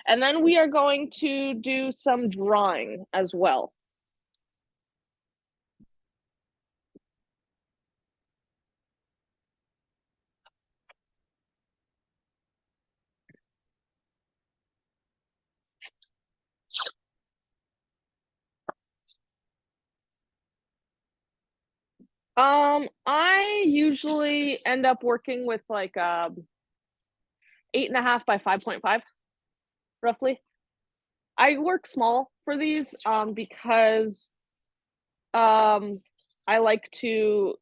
And then we are going to do some drawing as well. I usually end up working with like 8.5 by 5.5, roughly. I work small for these because I like to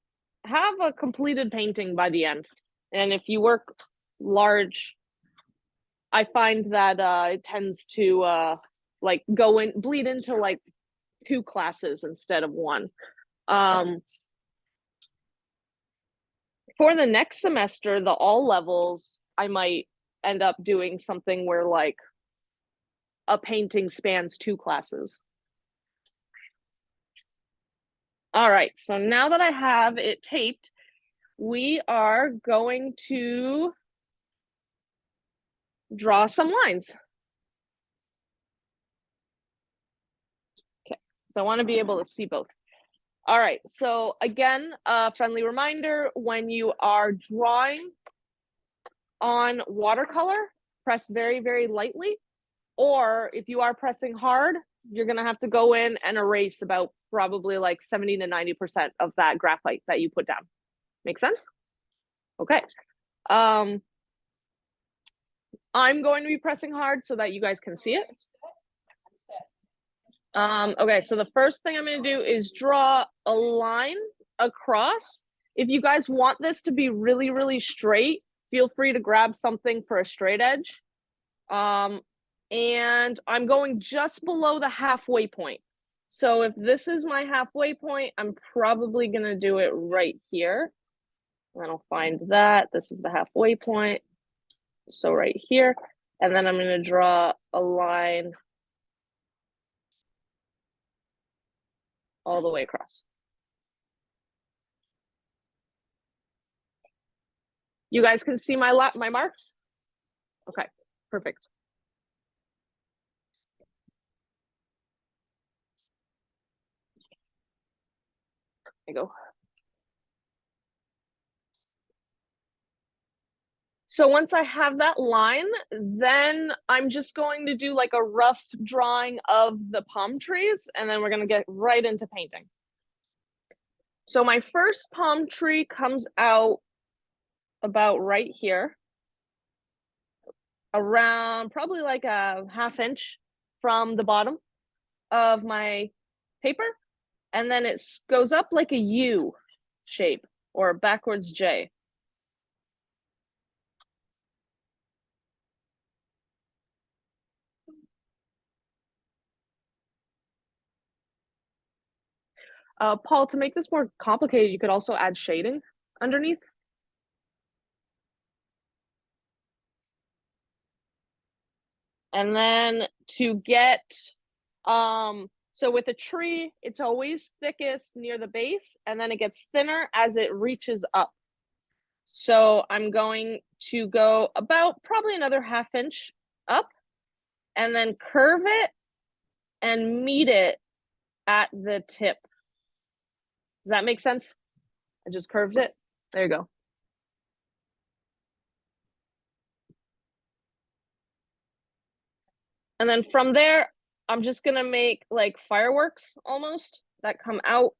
have a completed painting by the end. And if you work large, I find that it tends to like bleed into like 2 classes instead of 1. For the next semester, the all levels, I might end up doing something where like a painting spans 2 classes. All right, so now that I have it taped, we are going to draw some lines. Okay, so I want to be able to see both. All right, so again, a friendly reminder, when you are drawing on watercolor, press very, very lightly, or if you are pressing hard, you're gonna have to go in and erase about probably like 70 to 90% of that graphite that you put down. Make sense? Okay. I'm going to be pressing hard so that you guys can see it. Okay, so the first thing I'm gonna do is draw a line across. If you guys want this to be really, really straight, feel free to grab something for a straight edge. And I'm going just below the halfway point. So if this is my halfway point, I'm probably gonna do it right here. And I'll find that. This is the halfway point. So right here. And then I'm gonna draw a line all the way across. You guys can see my marks? Okay, perfect. There you go. So once I have that line, then I'm just going to do like a rough drawing of the palm trees, and then we're gonna get right into painting. So my first palm tree comes out about right here, around probably like a 1/2 inch from the bottom of my paper, and then it goes up like a U shape or backwards J. Paul, to make this more complicated, you could also add shading underneath. And then to get, so with a tree, it's always thickest near the base, and then it gets thinner as it reaches up. So I'm going to go about probably another 1/2 inch up, and then curve it and meet it at the tip. Does that make sense? I just curved it. There you go. And then from there, I'm just gonna make like fireworks almost that come out.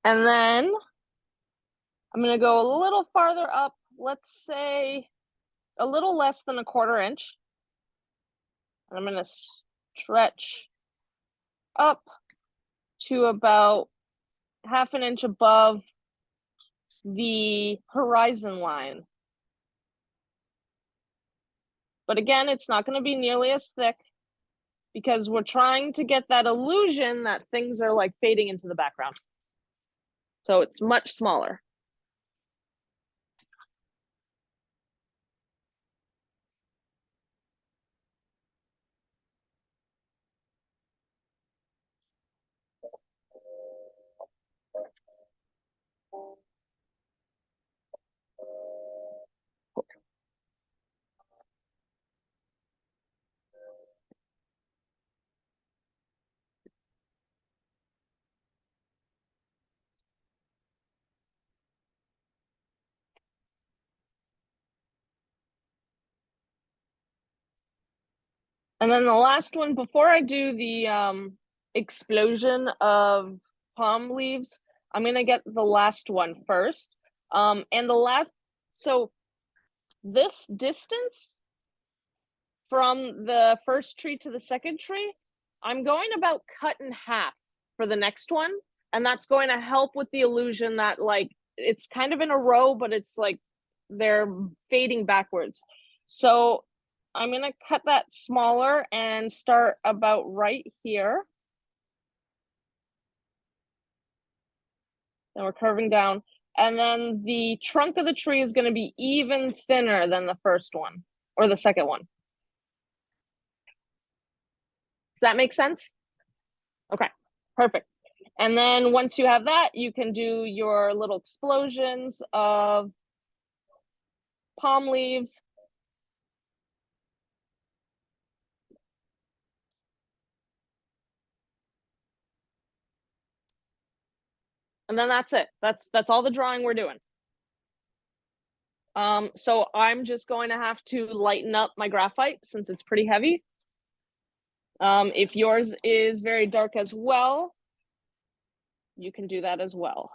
And then I'm going to go a little farther up, let's say a little less than 1/4 inch. And I'm going to stretch up to about 1/2 inch above the horizon line. But again, it's not going to be nearly as thick because we're trying to get that illusion that things are like fading into the background. So it's much smaller. And then the last one, before I do the explosion of palm leaves, I'm going to get the last one first. And the last, so this distance from the first tree to the second tree, I'm going about cut in half for the next one. And that's going to help with the illusion that like, it's kind of in a row, but it's like they're fading backwards. So I'm going to cut that smaller and start about right here. And we're curving down. And then the trunk of the tree is going to be even thinner than the first one or the second one. Does that make sense? Okay, perfect. And then once you have that, you can do your little explosions of palm leaves. And then that's it. That's all the drawing we're doing. So I'm just going to have to lighten up my graphite since it's pretty heavy. If yours is very dark as well, you can do that as well.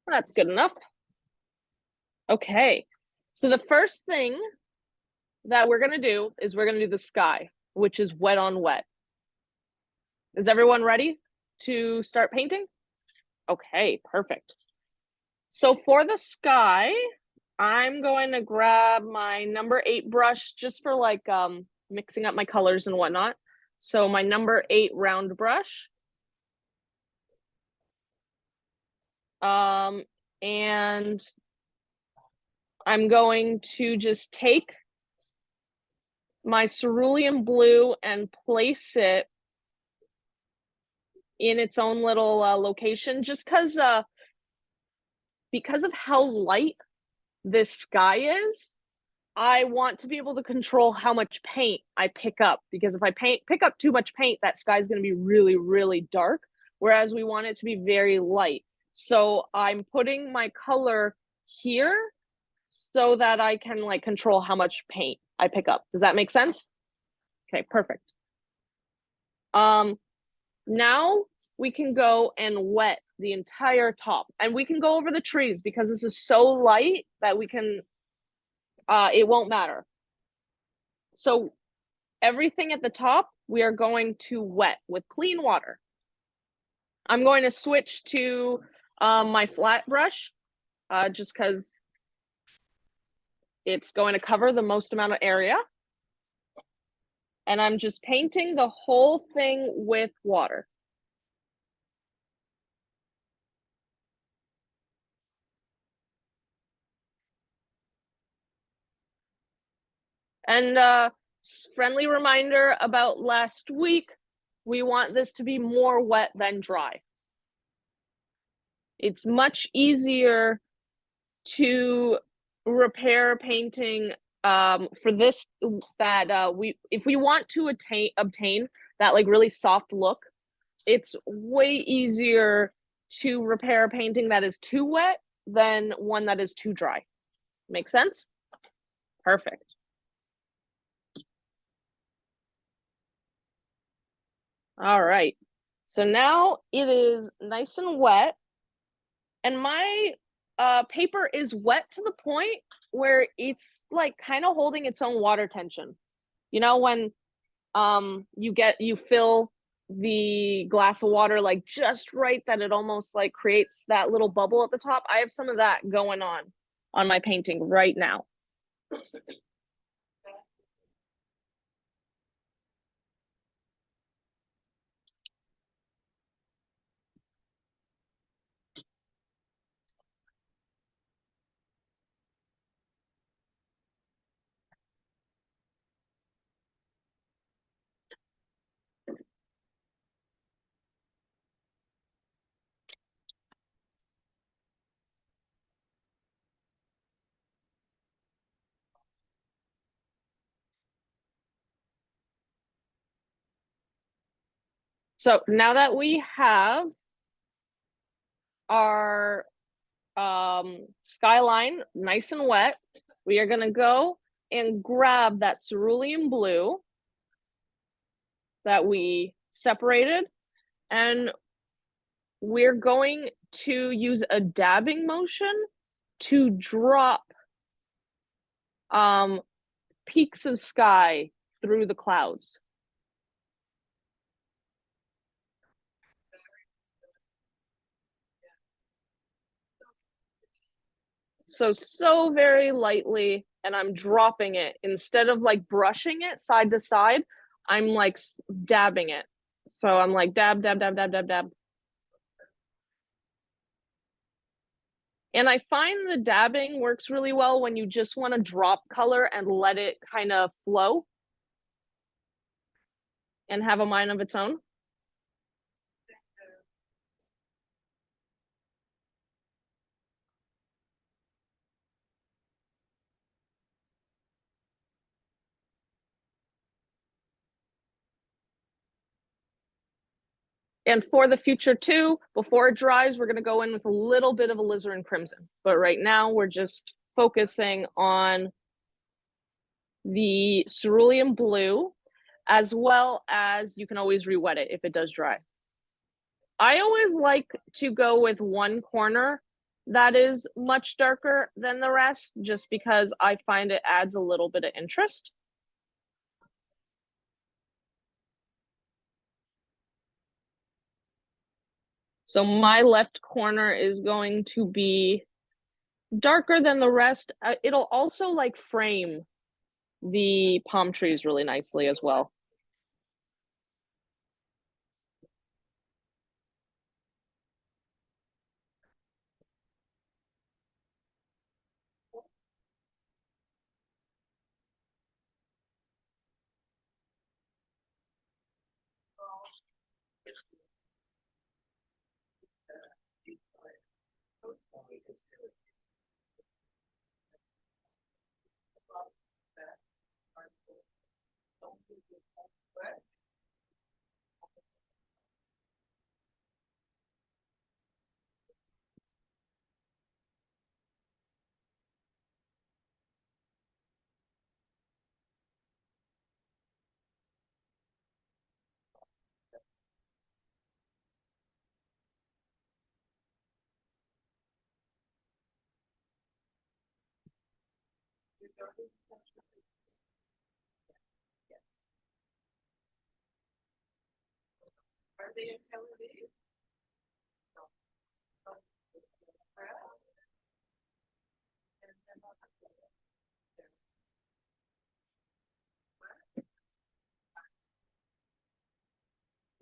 That's good enough. Okay, so the first thing that we're gonna do is we're gonna do the sky, which is wet on wet. Is everyone ready to start painting? Okay, perfect. So for the sky, I'm going to grab my number 8 brush just for like mixing up my colors and whatnot. So my number 8 round brush. And I'm going to just take my cerulean blue and place it in its own little location, just because of how light this sky is. I want to be able to control how much paint I pick up, because if I pick up too much paint, that sky is going to be really, really dark, whereas we want it to be very light. So I'm putting my color here so that I can like control how much paint I pick up. Does that make sense? Okay, perfect. Now we can go and wet the entire top, and we can go over the trees because this is so light that we can it won't matter. So everything at the top, we are going to wet with clean water. I'm going to switch to my flat brush just because it's going to cover the most amount of area. And I'm just painting the whole thing with water. And friendly reminder about last week, we want this to be more wet than dry. It's much easier to repair painting for this, that if we want to obtain that like really soft look, it's way easier to repair a painting that is too wet than one that is too dry. Make sense? Perfect. All right. So now it is nice and wet, and my paper is wet to the point where it's like kind of holding its own water tension. You know, when you fill the glass of water like just right that it almost like creates that little bubble at the top. I have some of that going on my painting right now. So now that we have our skyline nice and wet, we are going to go and grab that cerulean blue that we separated, and we're going to use a dabbing motion to drop peaks of sky through the clouds. So very lightly, and I'm dropping it. Instead of like brushing it side to side, I'm like dabbing it. So I'm like dab, dab, dab, dab, dab, dab. And I find the dabbing works really well when you just want to drop color and let it kind of flow and have a mind of its own. And for the future too, before it dries, we're going to go in with a little bit of alizarin crimson. But right now we're just focusing on the cerulean blue, as well as you can always re-wet it if it does dry. I always like to go with one corner that is much darker than the rest, just because I find it adds a little bit of interest. So my left corner is going to be darker than the rest. It'll also like frame the palm trees really nicely as well.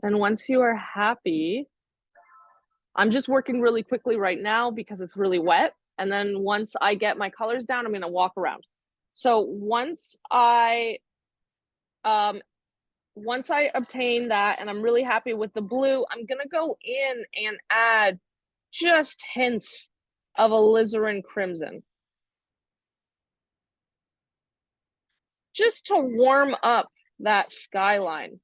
And once you are happy, I'm just working really quickly right now because it's really wet. And then once I get my colors down, I'm going to walk around. So once I obtain that and I'm really happy with the blue, I'm going to go in and add just hints of alizarin crimson. just to warm up that skyline.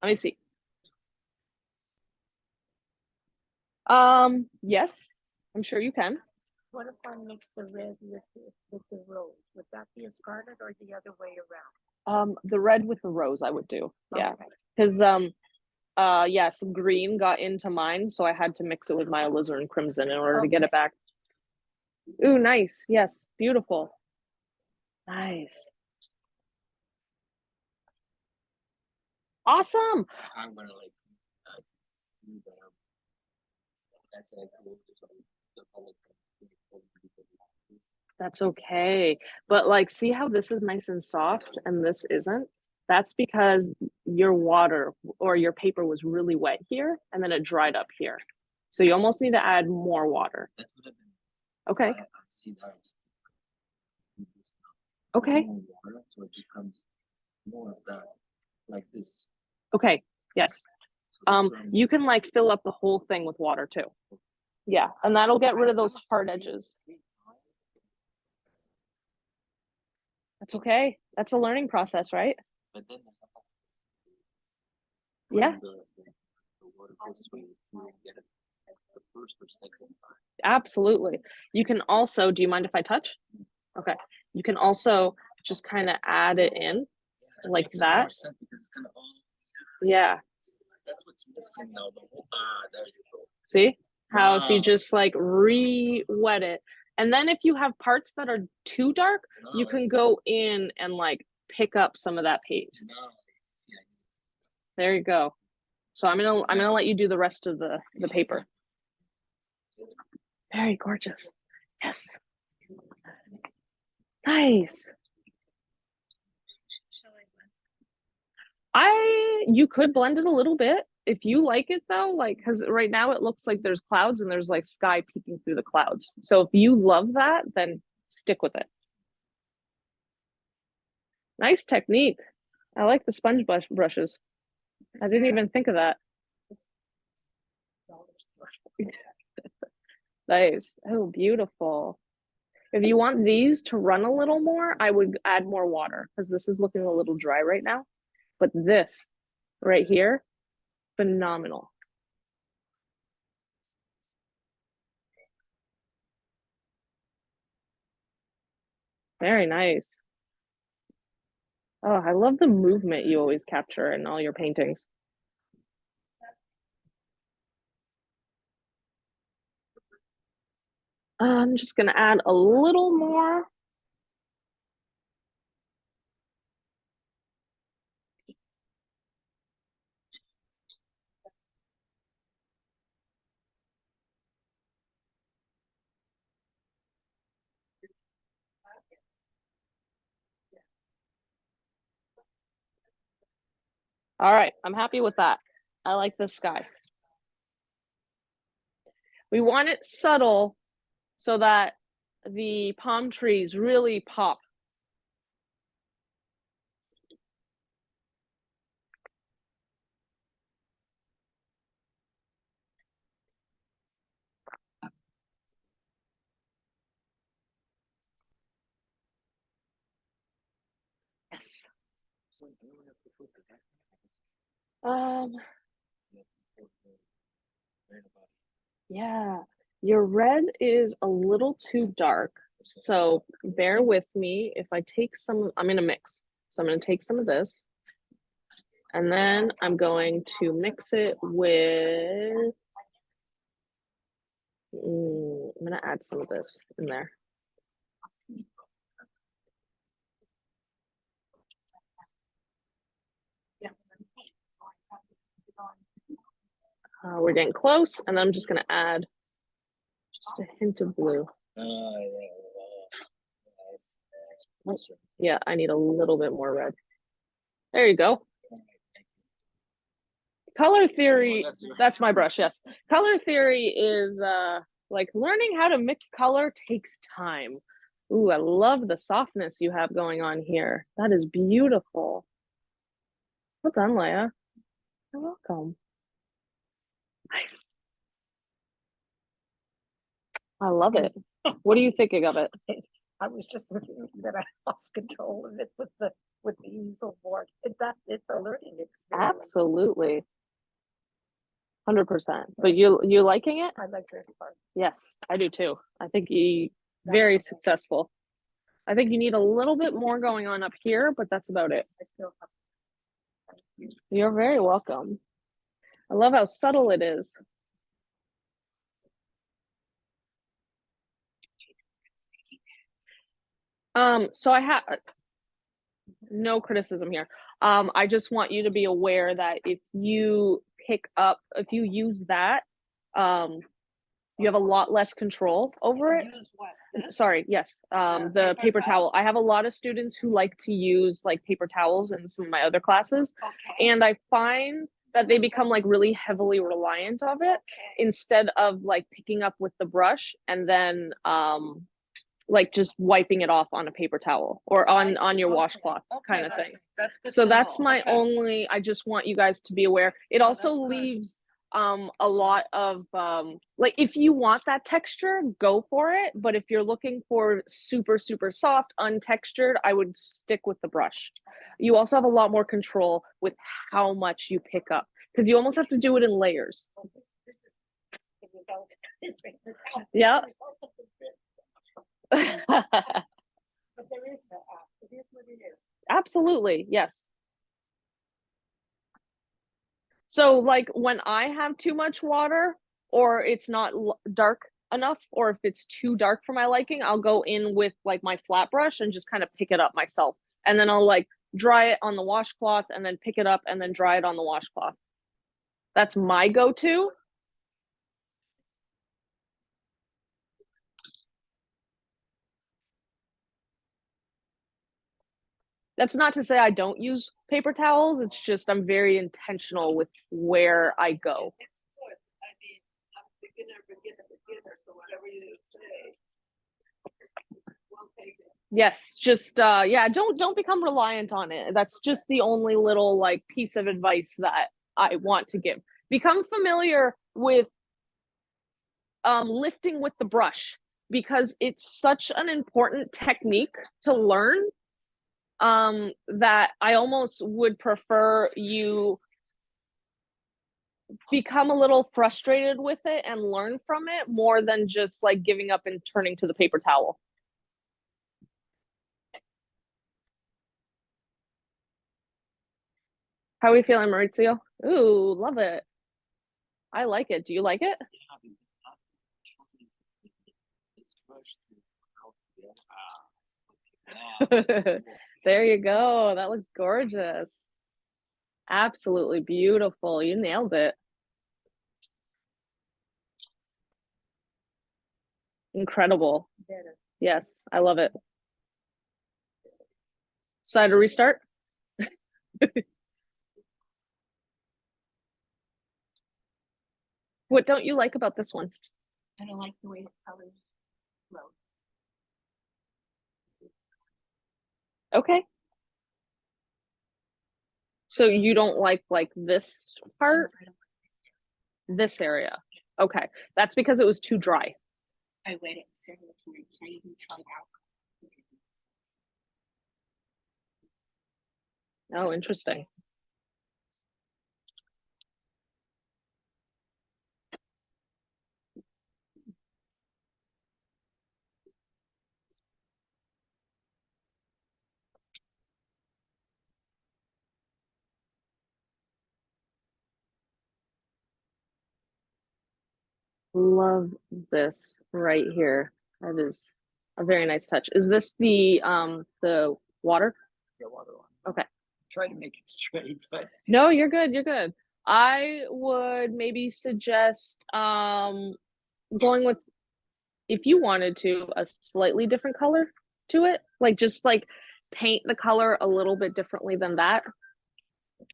Let me see. Yes, I'm sure you can. What if I mix the red with the rose? Would that be a scarlet or the other way around? The red with the rose I would do. Yeah. Okay. Because yeah, some green got into mine, so I had to mix it with my alizarin crimson in order to get it back. Ooh, nice. Yes, beautiful. Nice. Awesome. I'm gonna like see the that's like the public. That's okay. But like, see how this is nice and soft and this isn't? That's because your water or your paper was really wet here and then it dried up here. So you almost need to add more water. That's what I've been. Okay. I see that. Okay. More water, so it becomes more of that, like this. Okay. Yes. You can like fill up the whole thing with water too. Yeah, and that'll get rid of those hard edges. That's okay. That's a learning process, right? But then Yeah. the water goes through, you will get it the first or second time. Absolutely. You can also, do you mind if I touch? Okay. You can also just kind of add it in like that. Yeah. That's what's missing now. There you go. See how if you just like re-wet it, and then if you have parts that are too dark, you can go in and like pick up some of that paint. There you go. So I'm gonna let you do the rest of the paper. Very gorgeous. Yes. Nice. You could blend it a little bit if you like it though, like because right now it looks like there's clouds and there's like sky peeking through the clouds. So if you love that, then stick with it. Nice technique. I like the sponge brushes. I didn't even think of that. Nice. Oh, beautiful. If you want these to run a little more, I would add more water because this is looking a little dry right now. But this right here, phenomenal. Very nice. Oh, I love the movement you always capture in all your paintings. I'm just gonna add a little more. All right, I'm happy with that. I like this sky. We want it subtle so that the palm trees really pop. Yes. Yeah, your red is a little too dark. So bear with me if I take some, I'm gonna mix. So I'm gonna take some of this and then I'm going to mix it with, I'm gonna add some of this in there. We're getting close, and I'm just gonna add just a hint of blue. Yeah, I need a little bit more red. There you go. Color theory, that's my brush, yes. Color theory is like learning how to mix color takes time. Ooh, I love the softness you have going on here. That is beautiful. Well done, Leia. You're welcome. Nice. I love it. What are you thinking of it? I was just thinking that I lost control of it with the easel board. It's a learning experience. Absolutely. 100%. But you liking it? I like this part. Yes, I do too. I think you very successful. I think you need a little bit more going on up here, but that's about it. I still have. Thank you. You're very welcome. I love how subtle it is. So I have no criticism here. I just want you to be aware that if you use that, you have a lot less control over it. Use what? This? Sorry, yes. The paper towel. I have a lot of students who like to use like paper towels in some of my other classes. Okay. And I find that they become like really heavily reliant of it instead of like picking up with the brush and then like just wiping it off on a paper towel or on your washcloth kind of thing. That's good. So that's my only, I just want you guys to be aware. It also leaves a lot of like if you want that texture, go for it, but if you're looking for super soft untextured, I would stick with the brush. You also have a lot more control with how much you pick up because you almost have to do it in layers. This is the result. Yeah. But there is no app. It is what it is. Absolutely, yes. So like when I have too much water or it's not dark enough or if it's too dark for my liking, I'll go in with like my flat brush and just kind of pick it up myself. And then I'll like dry it on the washcloth and then pick it up and then dry it on the washcloth. That's my go-to. That's not to say I don't use paper towels. It's just I'm very intentional with where I go. It's good. I mean, I'm beginner, so whatever you say, we'll take it. Yes, just yeah, don't become reliant on it. That's just the only little like piece of advice that I want to give. Become familiar with lifting with the brush because it's such an important technique to learn that I almost would prefer you become a little frustrated with it and learn from it more than just like giving up and turning to the paper towel. How are we feeling, Maurizio? Ooh, love it. I like it. Do you like it? There you go. That looks gorgeous. Absolutely beautiful. You nailed it. Incredible. Yes, I love it. Decide to restart? What don't you like about this one? I don't like the way the colors flow. Okay. So you don't like this part? I don't like This area. Okay. That's because it was too dry. I wet it several times. I even tried out. Oh, interesting. Love this right here. That is a very nice touch. Is this the water? Yeah, water one. Okay. Try to make it straight, but no, you're good. You're good. I would maybe suggest going with, if you wanted to, a slightly different color to it. Like just like paint the color a little bit differently than that.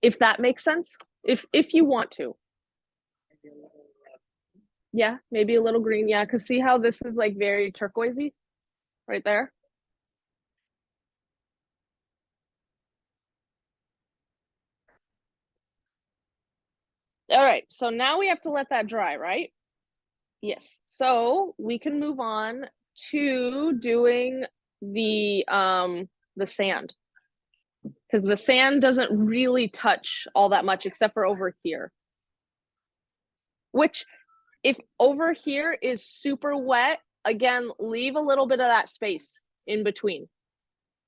If that makes sense. if you want to. Yeah, maybe a little green. Yeah, because see how this is like very turquoisey right there? All right, so now we have to let that dry, right? Yes. So we can move on to doing the sand. Because the sand doesn't really touch all that much except for over here. Which if over here is super wet, again, leave a little bit of that space in between.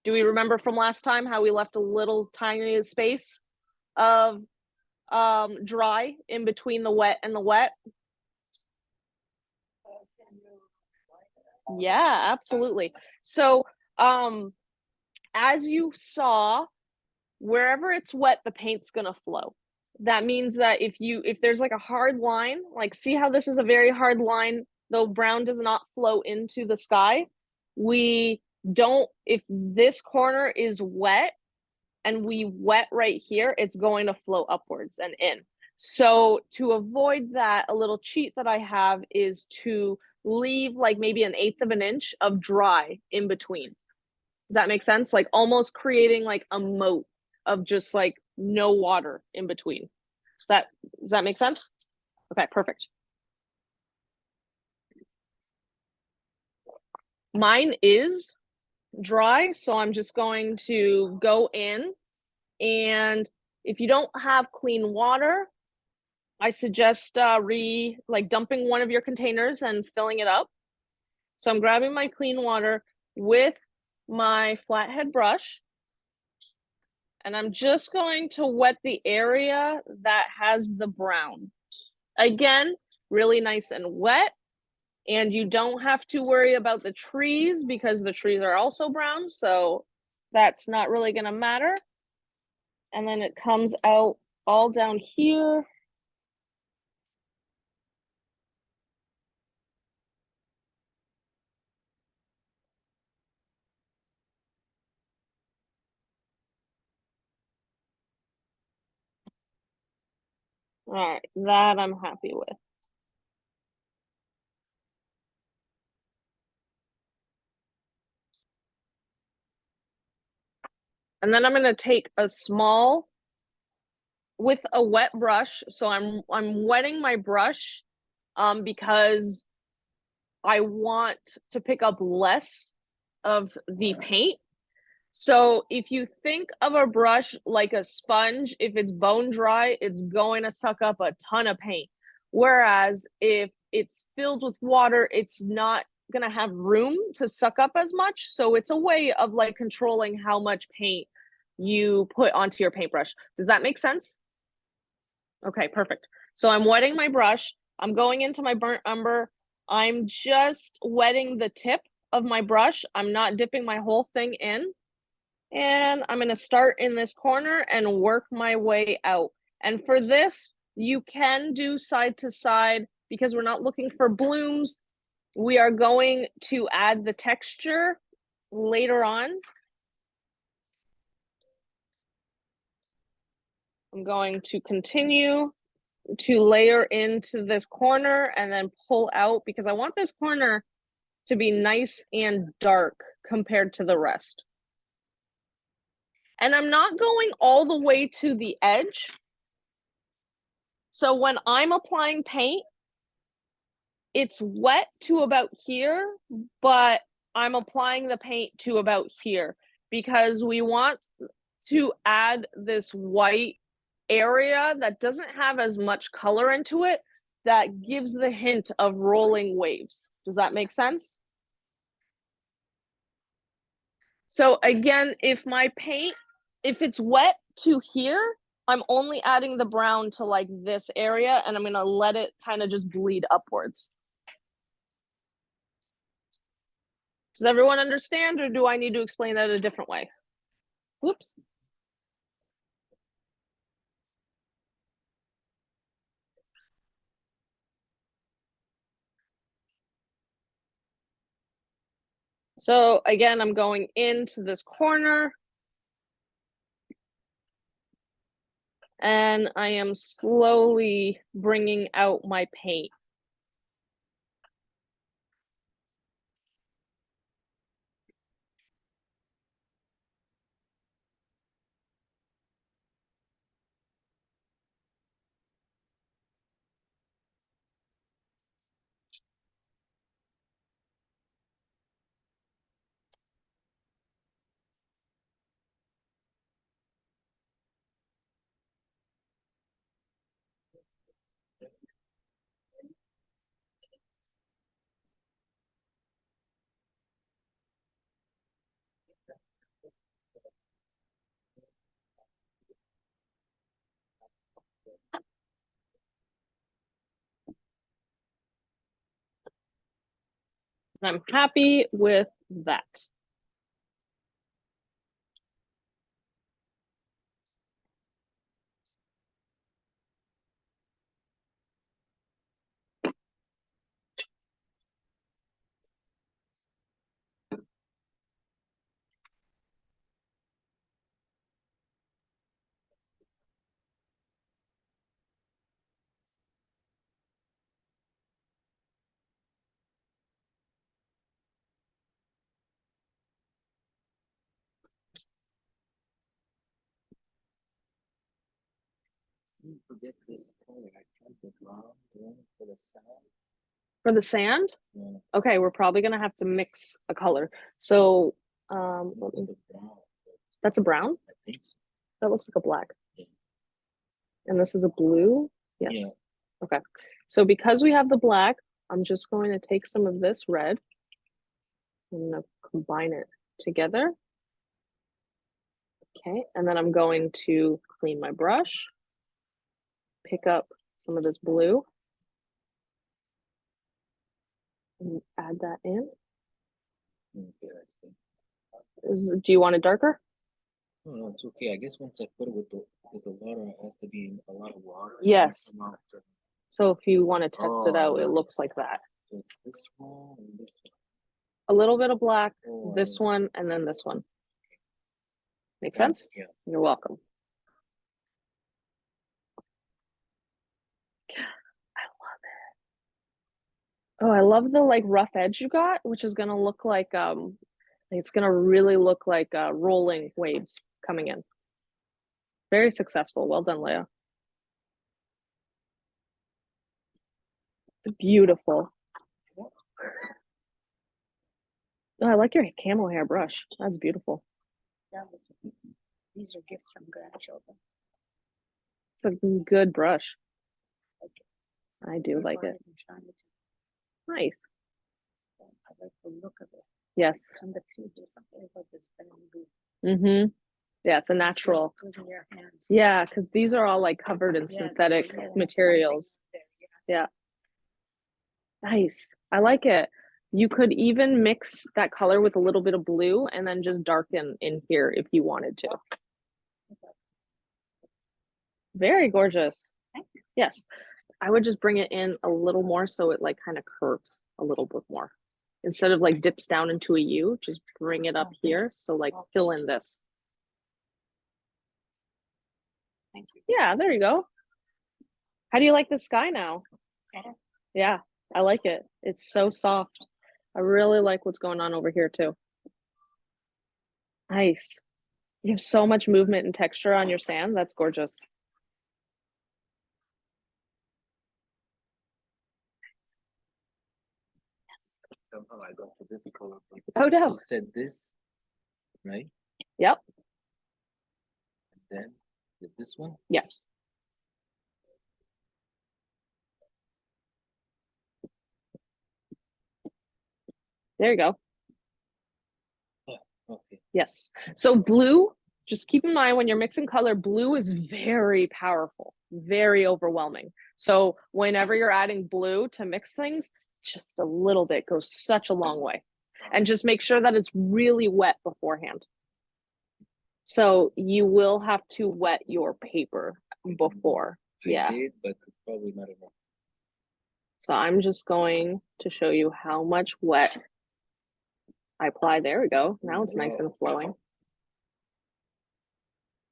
Do we remember from last time how we left a little tiny space of dry in between the wet and the wet? Yeah, absolutely. So as you saw, wherever it's wet, the paint's gonna flow. That means that if there's like a hard line, like see how this is a very hard line, though brown does not flow into the sky. We don't, if this corner is wet and we wet right here, it's going to flow upwards and in. So to avoid that, a little cheat that I have is to leave like maybe 1/8 of an inch of dry in between. Does that make sense? Like almost creating like a moat of just like no water in between. Does that make sense? Okay, perfect. Mine is dry, so I'm just going to go in, and if you don't have clean water, I suggest like dumping one of your containers and filling it up. So I'm grabbing my clean water with my flathead brush, and I'm just going to wet the area that has the brown. Again, really nice and wet, and you don't have to worry about the trees because the trees are also brown, so that's not really going to matter. And then it comes out all down here. All right, that I'm happy with. And then I'm going to take a small with a wet brush. So I'm wetting my brush because I want to pick up less of the paint. So if you think of a brush like a sponge, if it's bone dry, it's going to suck up a ton of paint. Whereas if it's filled with water, it's not going to have room to suck up as much. So it's a way of like controlling how much paint you put onto your paintbrush. Does that make sense? Okay, perfect. So I'm wetting my brush. I'm going into my burnt umber. I'm just wetting the tip of my brush. I'm not dipping my whole thing in. And I'm going to start in this corner and work my way out. And for this, you can do side to side because we're not looking for blooms. We are going to add the texture later on. I'm going to continue to layer into this corner and then pull out because I want this corner to be nice and dark compared to the rest. And I'm not going all the way to the edge. So when I'm applying paint, it's wet to about here, but I'm applying the paint to about here because we want to add this white area that doesn't have as much color into it that gives the hint of rolling waves. Does that make sense? So again, if my paint, if it's wet to here, I'm only adding the brown to like this area and I'm going to let it kind of just bleed upwards. Does everyone understand, or do I need to explain that a different way? Whoops. So again, I'm going into this corner And I am slowly bringing out my paint. I'm happy with that. Forget this color. I tried the brown one for the sand. For the sand? Yeah. Okay, we're probably gonna have to mix a color. So The brown. that's a brown? I think so. That looks like a black. Yeah. And this is a blue? Yes. Yeah. Okay. So because we have the black, I'm just going to take some of this red. I'm gonna combine it together. Okay, and then I'm going to clean my brush, pick up some of this blue, and add that in. Okay, I think. Do you want it darker? No, it's okay. I guess once I put it with the water, it has to be a lot of water. Yes. Come out the- So if you want to test it out, it yeah. looks like that. So it's this one and this A little bit of black, one. this one, and then this one. Make sense? Yeah. You're welcome. Oh, I love the like rough edge you got, which is gonna look like it's gonna really look like rolling waves coming in. Very successful. Well done, Leah. Beautiful. Oh, I like your camel hair brush. That's beautiful. These are gifts from grandchildren. It's a good brush. I do like it. Nice. I like the look of it. Yes. And the seed is something about this bamboo. Mm-hmm. Yeah, it's a natural. Feels good in your hands. Yeah, because these are all like covered in Yeah, synthetic yeah, there's materials. something there, Yeah. Nice. I like it. You could even mix that color with a little bit of blue and then just darken in here if you wanted to. Very gorgeous. Yes. I would just bring it in a little more so it like kind of curves a little bit more. Instead of like dips down into a U, just bring it up here. So like fill in this. Thank you. Yeah, there you go. How do you like the sky now? Better. Yeah, I like it. It's so soft. I really like what's going on over here too. Nice. You have so much movement and texture on your sand. That's gorgeous. Yes. Somehow I got to this color. Oh, no. You said this, right? Yep. And then did this one. Yes. There you go. Okay. Yes. So blue, just keep in mind when you're mixing color, blue is very powerful, very overwhelming. So whenever you're adding blue to mix things, just a little bit goes such a long way. And just make sure that it's really wet beforehand. So you will have to wet your paper before. Yeah. I did, but it's probably not enough. So I'm just going to show you how much wet I apply. There we go. Now it's nice and flowing.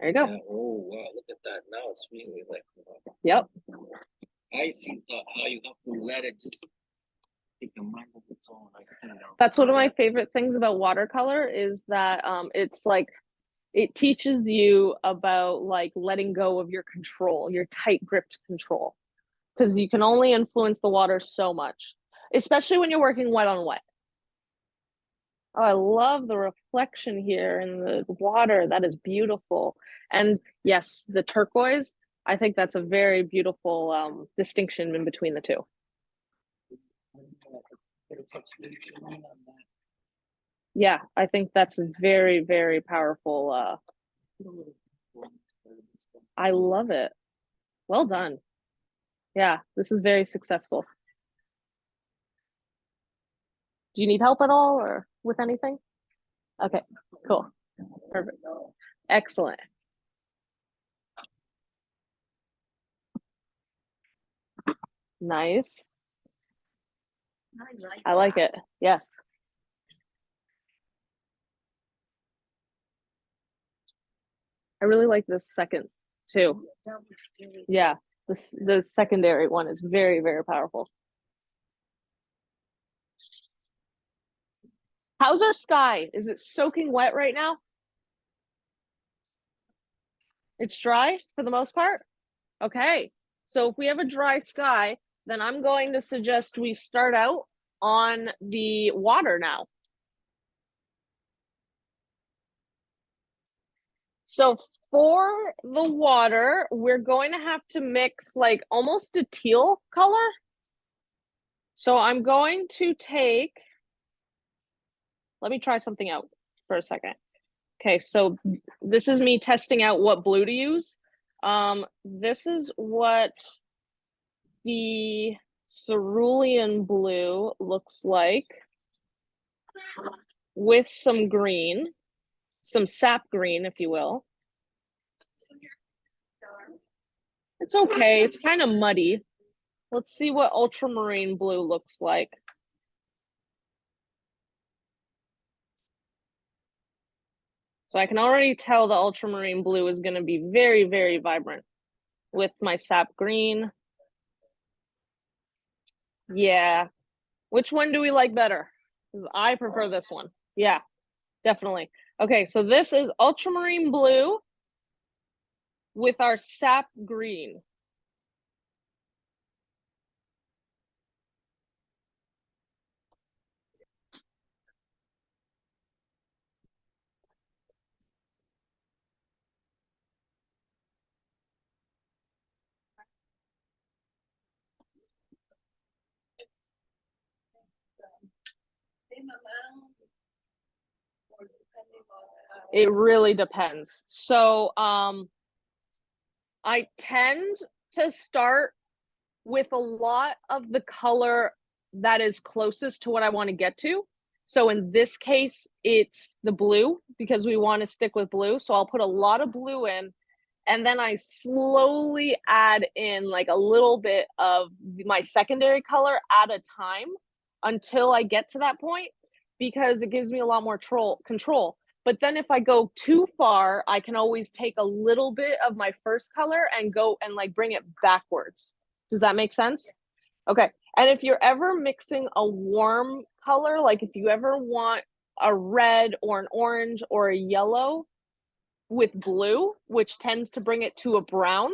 There you go. Yeah, oh wow, look at that. Now it's really like, Yep. I see how you have to let it just take a mind of its own. I see now. That's one of my favorite things about watercolor is that it's like it teaches you about like letting go of your control, your tight gripped control, because you can only influence the water so much, especially when you're working wet on wet. Oh, I love the reflection here in the water. That is beautiful. And yes, the turquoise, I think that's a very beautiful distinction in between the two. Yeah, I think that's very, very powerful. I love it. Well done. Yeah, this is very successful. Do you need help at all or with anything? Okay, cool. Perfect. Excellent. Nice. I like it. Yes. I really like this second too. Yeah, the secondary one is very, very powerful. How's our sky? Is it soaking wet right now? It's dry for the most part? Okay. So if we have a dry sky, then I'm going to suggest we start out on the water now. So for the water, we're going to have to mix like almost a teal color. So I'm going to take, let me try something out for a second. Okay, so this is me testing out what blue to use. This is what the cerulean blue looks like with some green, some sap green, if you will. It's okay, it's kind of muddy. Let's see what ultramarine blue looks like. So I can already tell the ultramarine blue is going to be very, very vibrant with my sap green. Yeah. Which one do we like better? Because I prefer this one. Yeah, definitely. Okay, so this is ultramarine blue with our sap green. It really depends. So I tend to start with a lot of the color that is closest to what I want to get to. So in this case, it's the blue because we want to stick with blue. So I'll put a lot of blue in, and then I slowly add in like a little bit of my secondary color at a time until I get to that point, because it gives me a lot more control. But then if I go too far, I can always take a little bit of my first color and go and like bring it backwards. Does that make sense? Okay. And if you're ever mixing a warm color, like if you ever want a red or an orange or a yellow with blue, which tends to bring it to a brown,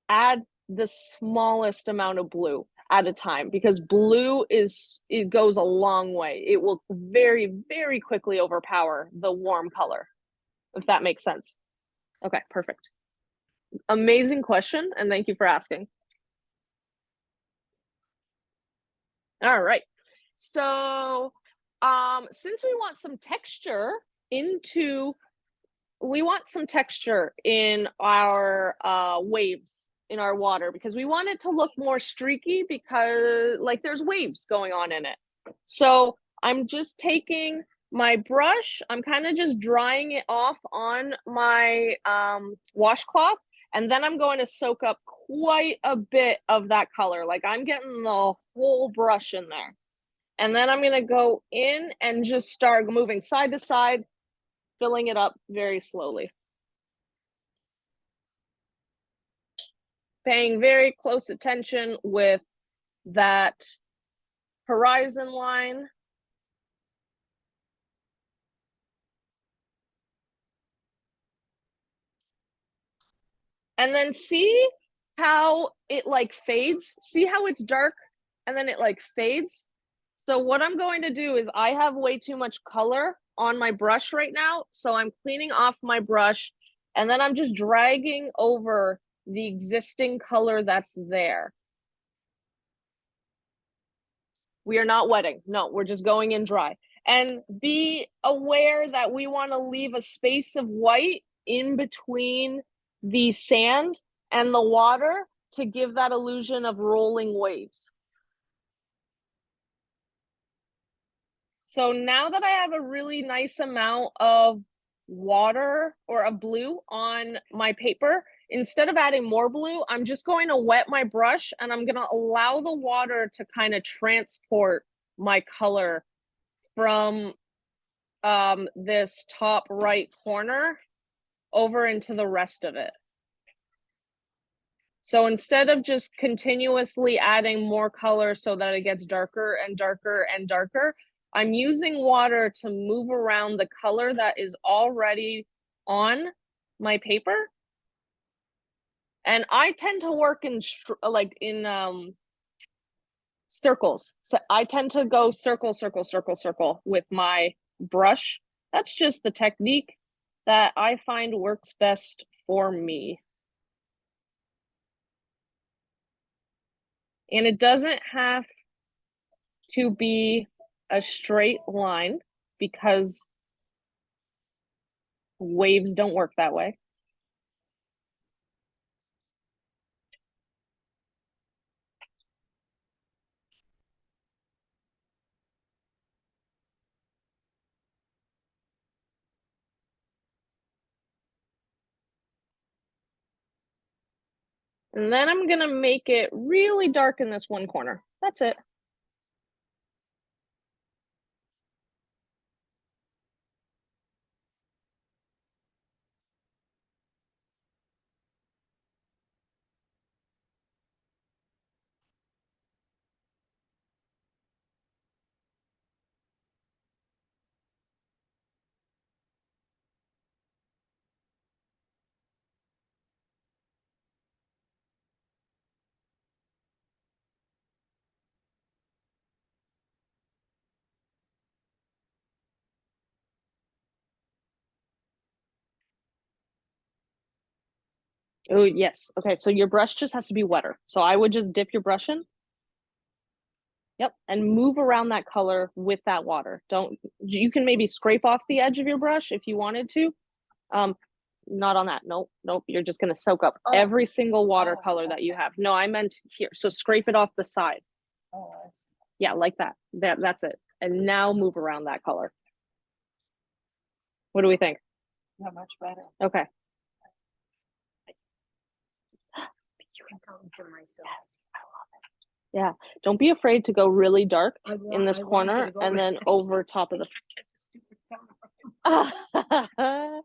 add the smallest amount of blue at a time, because blue it goes a long way. It will very, very quickly overpower the warm color, if that makes sense. Okay, perfect. Amazing question, and thank you for asking. All right. So, since we want some texture in our waves in our water, because we want it to look more streaky, because like there's waves going on in it. So I'm just taking my brush, I'm kind of just drying it off on my washcloth, and then I'm going to soak up quite a bit of that color. Like I'm getting the whole brush in there. And then I'm going to go in and just start moving side to side, filling it up very slowly. paying very close attention with that horizon line. And then see how it like fades? See how it's dark and then it like fades? So what I'm going to do is I have way too much color on my brush right now. So I'm cleaning off my brush and then I'm just dragging over the existing color that's there. We are not wetting. No, we're just going in dry. And be aware that we want to leave a space of white in between the sand and the water to give that illusion of rolling waves. So now that I have a really nice amount of water or of blue on my paper, instead of adding more blue, I'm just going to wet my brush and I'm going to allow the water to kind of transport my color from this top right corner over into the rest of it. So instead of just continuously adding more color so that it gets darker and darker and darker, I'm using water to move around the color that is already on my paper. And I tend to work in circles. So I tend to go circle, circle, circle, circle with my brush. That's just the technique that I find works best for me. And it doesn't have to be a straight line because waves don't work that way. And then I'm gonna make it really dark in this one corner. That's it. Oh, yes. Okay, so your brush just has to be wetter. So I would just dip your brush in. Yep, and move around that color with that water. Don't, you can maybe scrape off the edge of your brush if you wanted to. Not on that. Nope, nope. You're just gonna soak up every single watercolor that you have. No, I meant here. So scrape it off the side. Oh, I see. Yeah, like that. That's it. And now move around that color. What do we think? Not much better. Okay. You can come for myself. Yes, I love it. Yeah, don't be afraid to go really dark in this I want you corner to go and with- then over top of the. Get the stupid camera.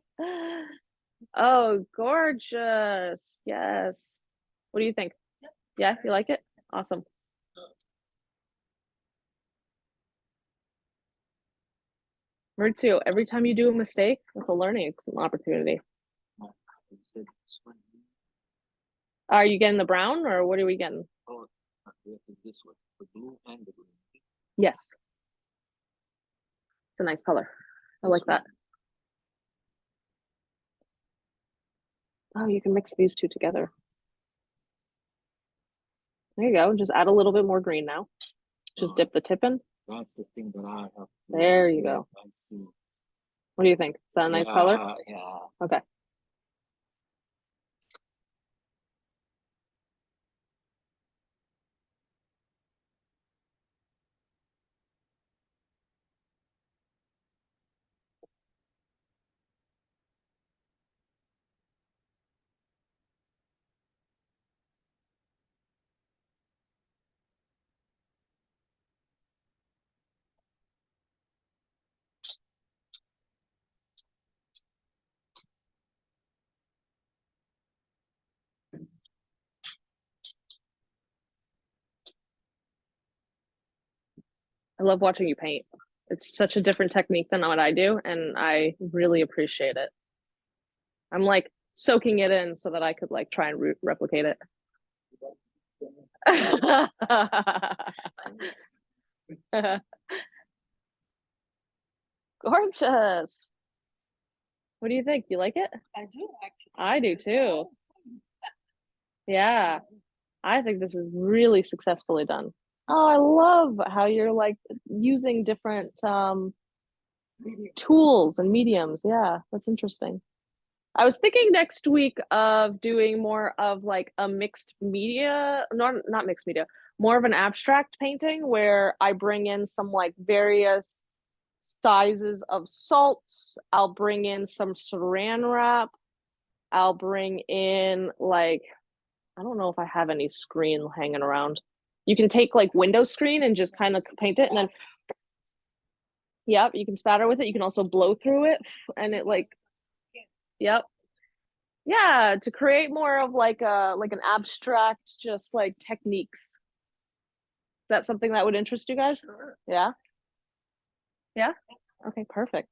Oh, gorgeous. Yes. What do you think? Yeah, you like it? Awesome. Number two, every time you do a mistake, it's a learning opportunity. You said this one. Are you getting the brown or what are we getting? Oh, we have to do this one, the blue and the green. Yes. It's a nice color. I like that. Oh, you can mix these two together. There you go. Just add a little bit more green now. Just dip the tip in. That's the thing that I have to. There you go. I see. What do you think? Is that a nice color? Yeah. Okay. I love watching you paint. It's such a different technique than what I do, and I really appreciate it. I'm like soaking it in so that I could like try and replicate it. Gorgeous. What do you think? You like it? I do actually. I do It's too. all- Yeah. I think this is really successfully done. Oh, I love how you're like using different tools and mediums. Yeah, that's interesting. I was thinking next week of doing more of like a mixed media, not mixed media, more of an abstract painting where I bring in some like various sizes of salts. I'll bring in some saran wrap. I'll bring in like, I don't know if I have any screen hanging around. You can take like window screen and just kind of paint it and then, yep, you can spatter with it. You can also blow through it and it like, yep. Yeah, to create more of like an abstract, just like techniques. Is that something that would interest you guys? Sure. Yeah. Yeah. Okay, perfect.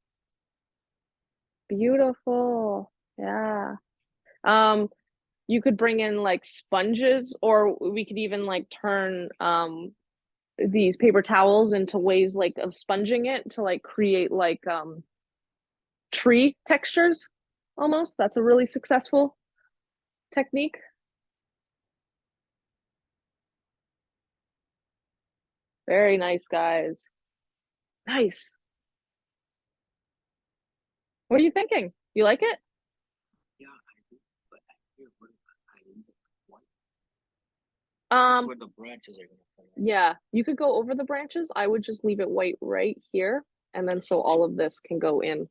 Beautiful. Yeah. You could bring in like sponges, or we could even like turn these paper towels into ways like of sponging it to like create like tree textures almost. That's a really successful technique. Very nice, guys. Nice. What are you thinking? You like it? Yeah, I do, but I hear what I leave it white. This is where the branches are gonna come in. Yeah, you could go over the branches. I would just leave it white right here, and then so all of this can go in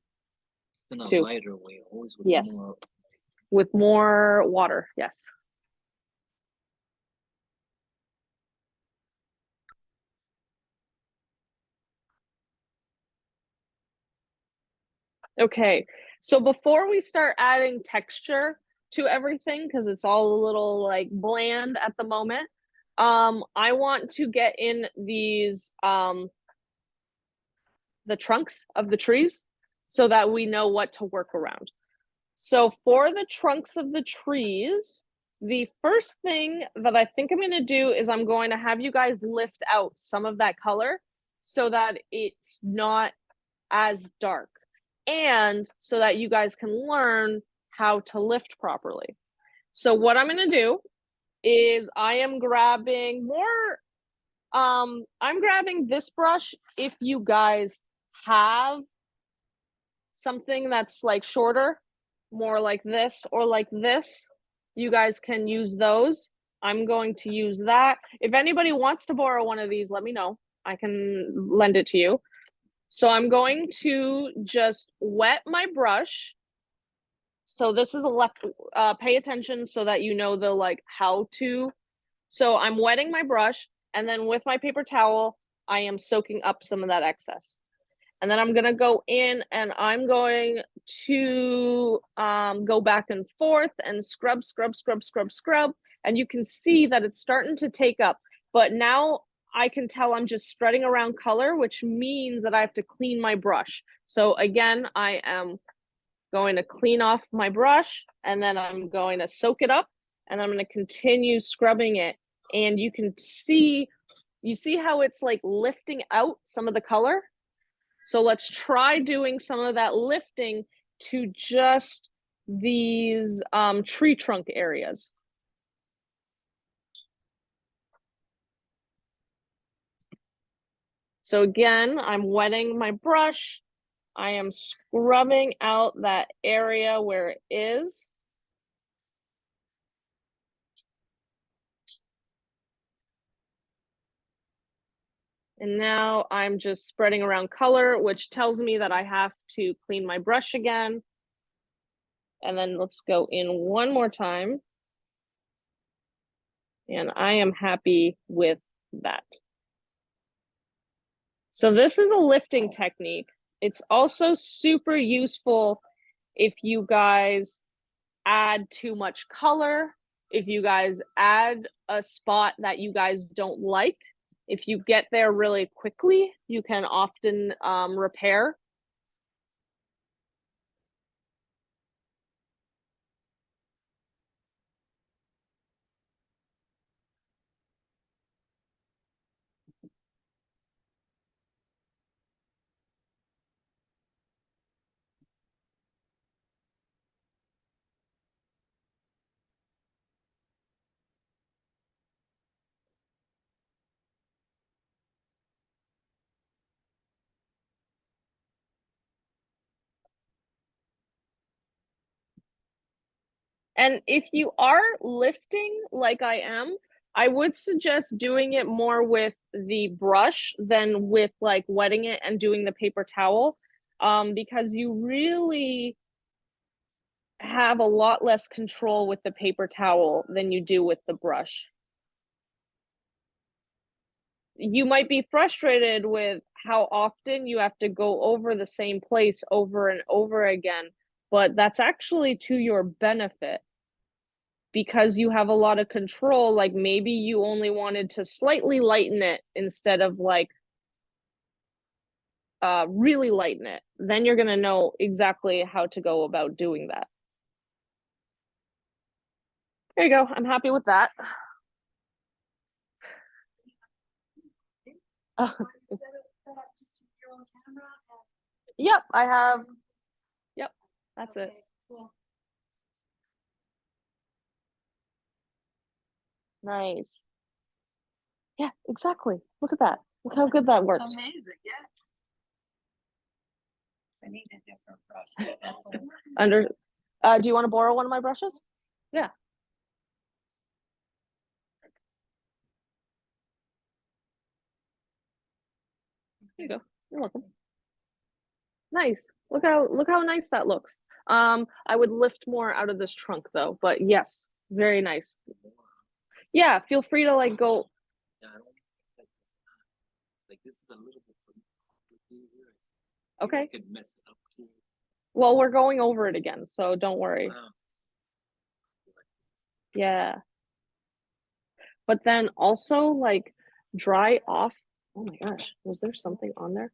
It's in a too. lighter way, always with Yes. more. With more water. Yes. Okay, so before we start adding texture to everything, because it's all a little like bland at the moment, I want to get in these the trunks of the trees so that we know what to work around. So for the trunks of the trees, the first thing that I think I'm going to do is I'm going to have you guys lift out some of that color so that it's not as dark, and so that you guys can learn how to lift properly. So what I'm going to do is I am grabbing more, I'm grabbing this brush. If you guys have something that's like shorter, more like this or like this, you guys can use those. I'm going to use that. If anybody wants to borrow one of these, let me know. I can lend it to you. So I'm going to just wet my brush. So this is a left, pay attention so that you know the like how to. So I'm wetting my brush, and then with my paper towel, I am soaking up some of that excess. And then I'm gonna go in and I'm going to go back and forth and scrub, scrub, scrub, scrub, scrub. And you can see that it's starting to take up. But now I can tell I'm just spreading around color, which means that I have to clean my brush. So again, I am going to clean off my brush, and then I'm going to soak it up, and I'm going to continue scrubbing it. And you can see, you see how it's like lifting out some of the color? So let's try doing some of that lifting to just these tree trunk areas. So again, I'm wetting my brush. I am scrubbing out that area where it is. And now I'm just spreading around color, which tells me that I have to clean my brush again. And then let's go in one more time. And I am happy with that. So this is a lifting technique. It's also super useful if you guys add too much color, if you guys add a spot that you guys don't like. If you get there really quickly, you can often repair. And if you are lifting like I am, I would suggest doing it more with the brush than with like wetting it and doing the paper towel, because you really have a lot less control with the paper towel than you do with the brush. You might be frustrated with how often you have to go over the same place over and over again, but that's actually to your benefit because you have a lot of control. Like maybe you only wanted to slightly lighten it instead of like really lighten it. Then you're gonna know exactly how to go about doing that. There you go. I'm happy with that. Yep, I have. Yep, that's it. Cool. Nice. Yeah, exactly. Look at that. Look how good that worked. It's amazing, yeah. I need a different brush. Is that the one? Under, do you want to borrow one of my brushes? Yeah. There you go. You're welcome. Nice. Look how nice that looks. I would lift more out of this trunk though, but yes, very nice. Yeah, feel free to like go. Yeah, I don't like this is a little bit here. Okay. I could mess it up too. Well, we're going over it again, so don't worry. Wow. Yeah. But then also like dry off. Oh my gosh, was there something on there?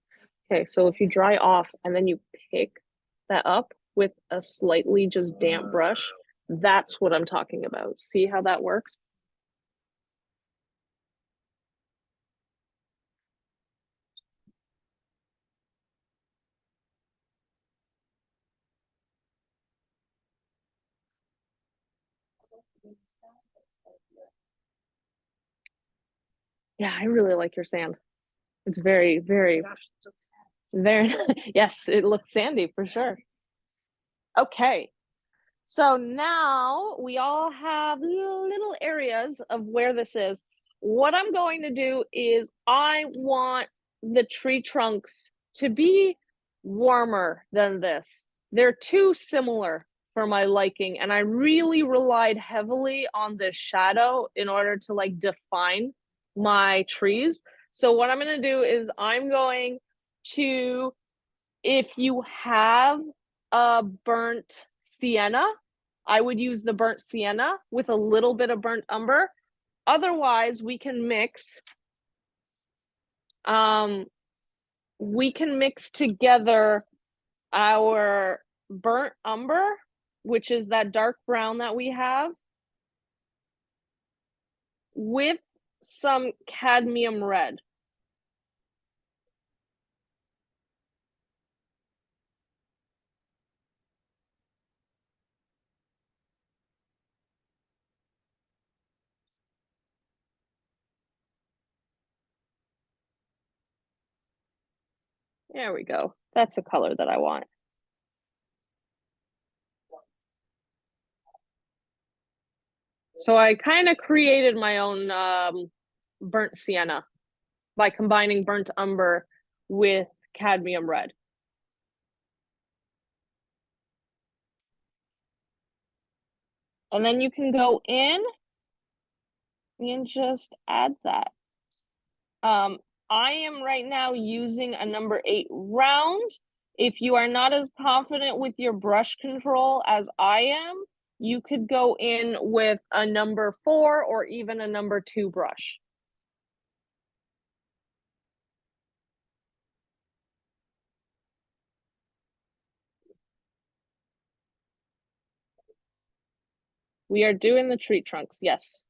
Okay, so if you dry off and then you pick that up with a slightly just damp brush, that's what I'm talking about. See how that worked? Yeah, I really like your sand. It's very, very, very, yes, it looks sandy for sure. Okay, so now we all have little areas of where this is. What I'm going to do is I want the tree trunks to be warmer than this. They're too similar for my liking, and I really relied heavily on the shadow in order to like define my trees. So what I'm going to do is I'm going to, if you have a burnt sienna, I would use the burnt sienna with a little bit of burnt umber. Otherwise, we can mix together our burnt umber, which is that dark brown that we have, with some cadmium red. There we go. That's a color that I want. So I kind of created my own burnt sienna by combining burnt umber with cadmium red. And then you can go in and just add that. I am right now using a number 8 round. If you are not as confident with your brush control as I am, you could go in with a number 4 or even a number 2 brush. We are doing the tree trunks, yes.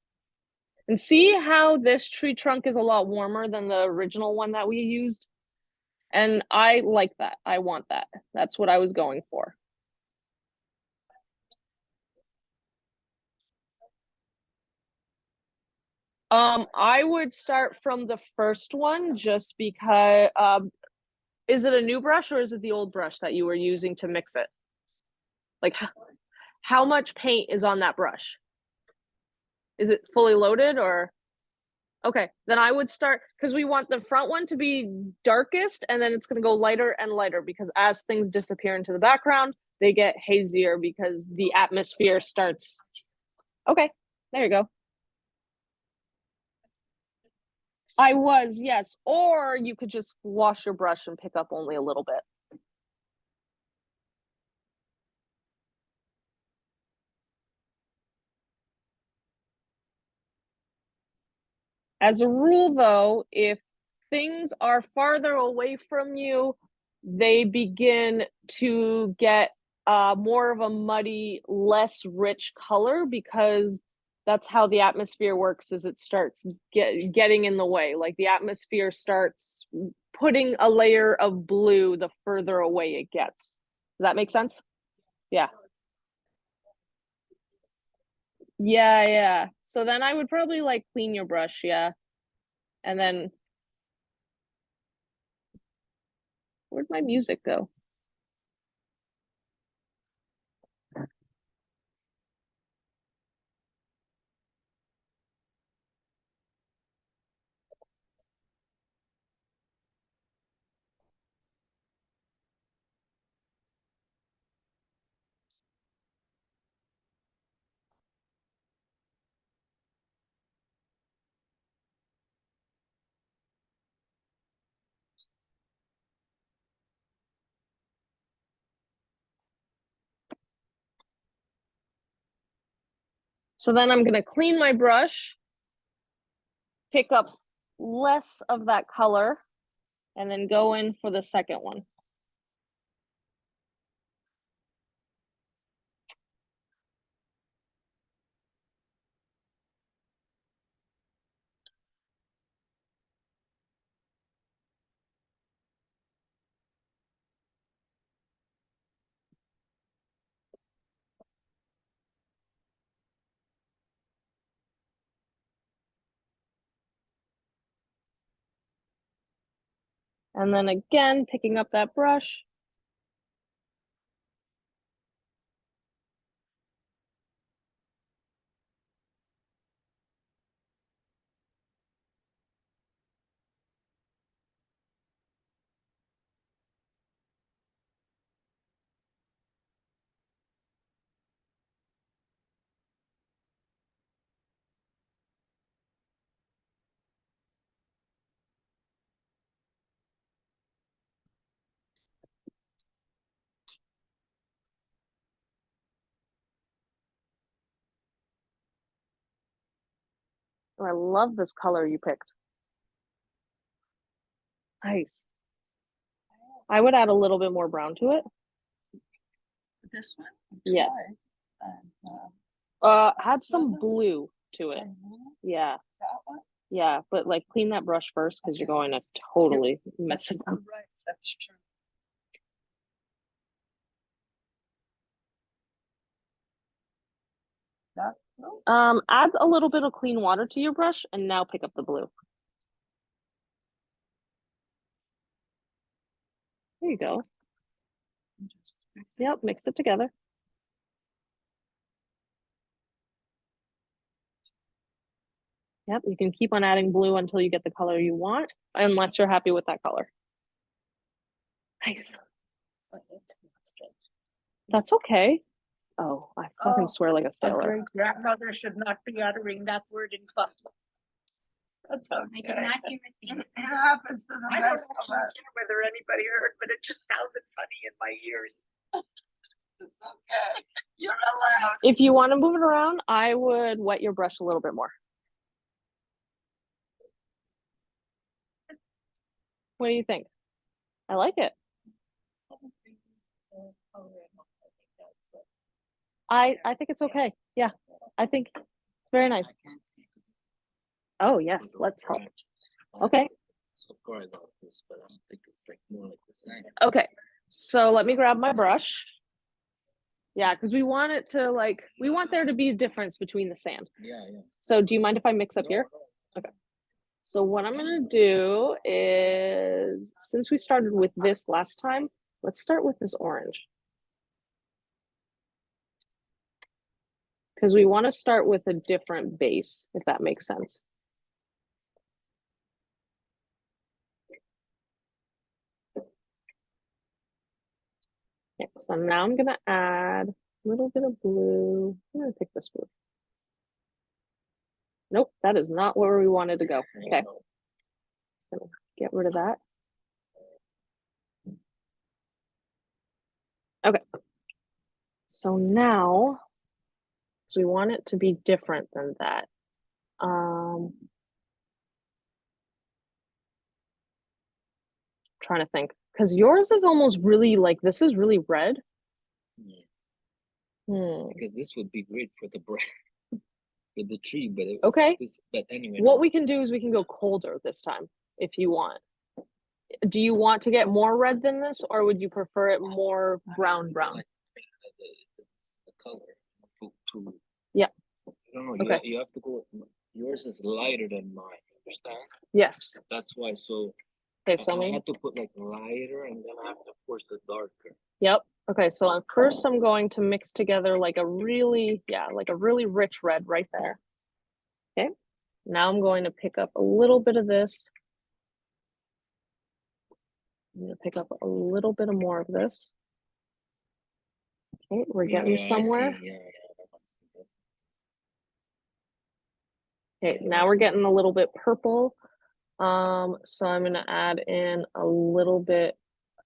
And see how this tree trunk is a lot warmer than the original one that we used? And I like that. I want that. That's what I was going for. I would start from the first one just because is it a new brush or is it the old brush that you were using to mix it? Like how much paint is on that brush? Is it fully loaded or? Okay, then I would start because we want the front one to be darkest and then it's going to go lighter and lighter because as things disappear into the background, they get hazier because the atmosphere starts. Okay, there you go. I was, yes. Or you could just wash your brush and pick up only a little bit. As a rule, though, if things are farther away from you, they begin to get more of a muddy, less rich color because that's how the atmosphere works is it starts getting in the way. Like the atmosphere starts putting a layer of blue the further away it gets. Does that make sense? Yeah. Yeah, yeah. So then I would probably like clean your brush, yeah. And then where'd my music go? So then I'm gonna clean my brush, pick up less of that color, and then go in for the second one. And then again, picking up that brush. Oh, I love this color you picked. Nice. I would add a little bit more brown to it. This one? Yes. Add some blue to it. Yeah. That one? Yeah, but like clean that brush first because you're going to totally mess it up. Right, that's true. That, no? Add a little bit of clean water to your brush and now pick up the blue. There you go. Yep, mix it together. Yep, you can keep on adding blue until you get the color you want, unless you're happy with that color. Nice. But it's not straight. That's okay. Oh, I fucking swear like a A sailor. great grandmother should not be uttering that word in public. That's okay. I did not hear a thing. It happens to the I don't best of actually us. care whether anybody heard, but it just sounded funny in my ears. It's okay. You're allowed. If you want to move it around, I would wet your brush a little bit more. What do you think? I like it. I think it's okay. Yeah, I think it's very nice. I can't see Oh, yes, the let's help. branches. Okay. So far I got this, but I don't think it's like more like the same. Okay, so let me grab my brush. Yeah, because we want it to like, we want there to be a difference between the sand. Yeah, yeah. So do you mind if I mix up No, here? no. Okay. So what I'm gonna do is, since we started with this last time, let's start with this orange. Because we want to start with a different base, if that makes sense. Okay, so now I'm gonna add a little bit of blue. I'm gonna pick this blue. Nope, that is not where we wanted to go. Okay, just gonna get rid of that. Okay, so now, so we want it to be different than that. Trying to think, because yours is almost really like, this is really red. Yeah. Hmm. Because this would be great for the branch, for the tree, but it Okay. but anyway. What we can do is we can go colder this time if you want. Do you want to get more red than this, or would you prefer it more brown? Like the color to Yeah. I don't know. Okay. You have to go. Yours is lighter than mine. Understand? Yes. That's why. So Okay, so I maybe. had to put like lighter, and then I have to force the darker. Yep. Okay, so first I'm going to mix together like a really, yeah, like a really rich red right there. Okay. Now I'm going to pick up a little bit of this. I'm going to pick up a little bit of more of this. Okay, we're getting somewhere. Yeah. Okay, now we're getting a little bit purple. So I'm going to add in a little bit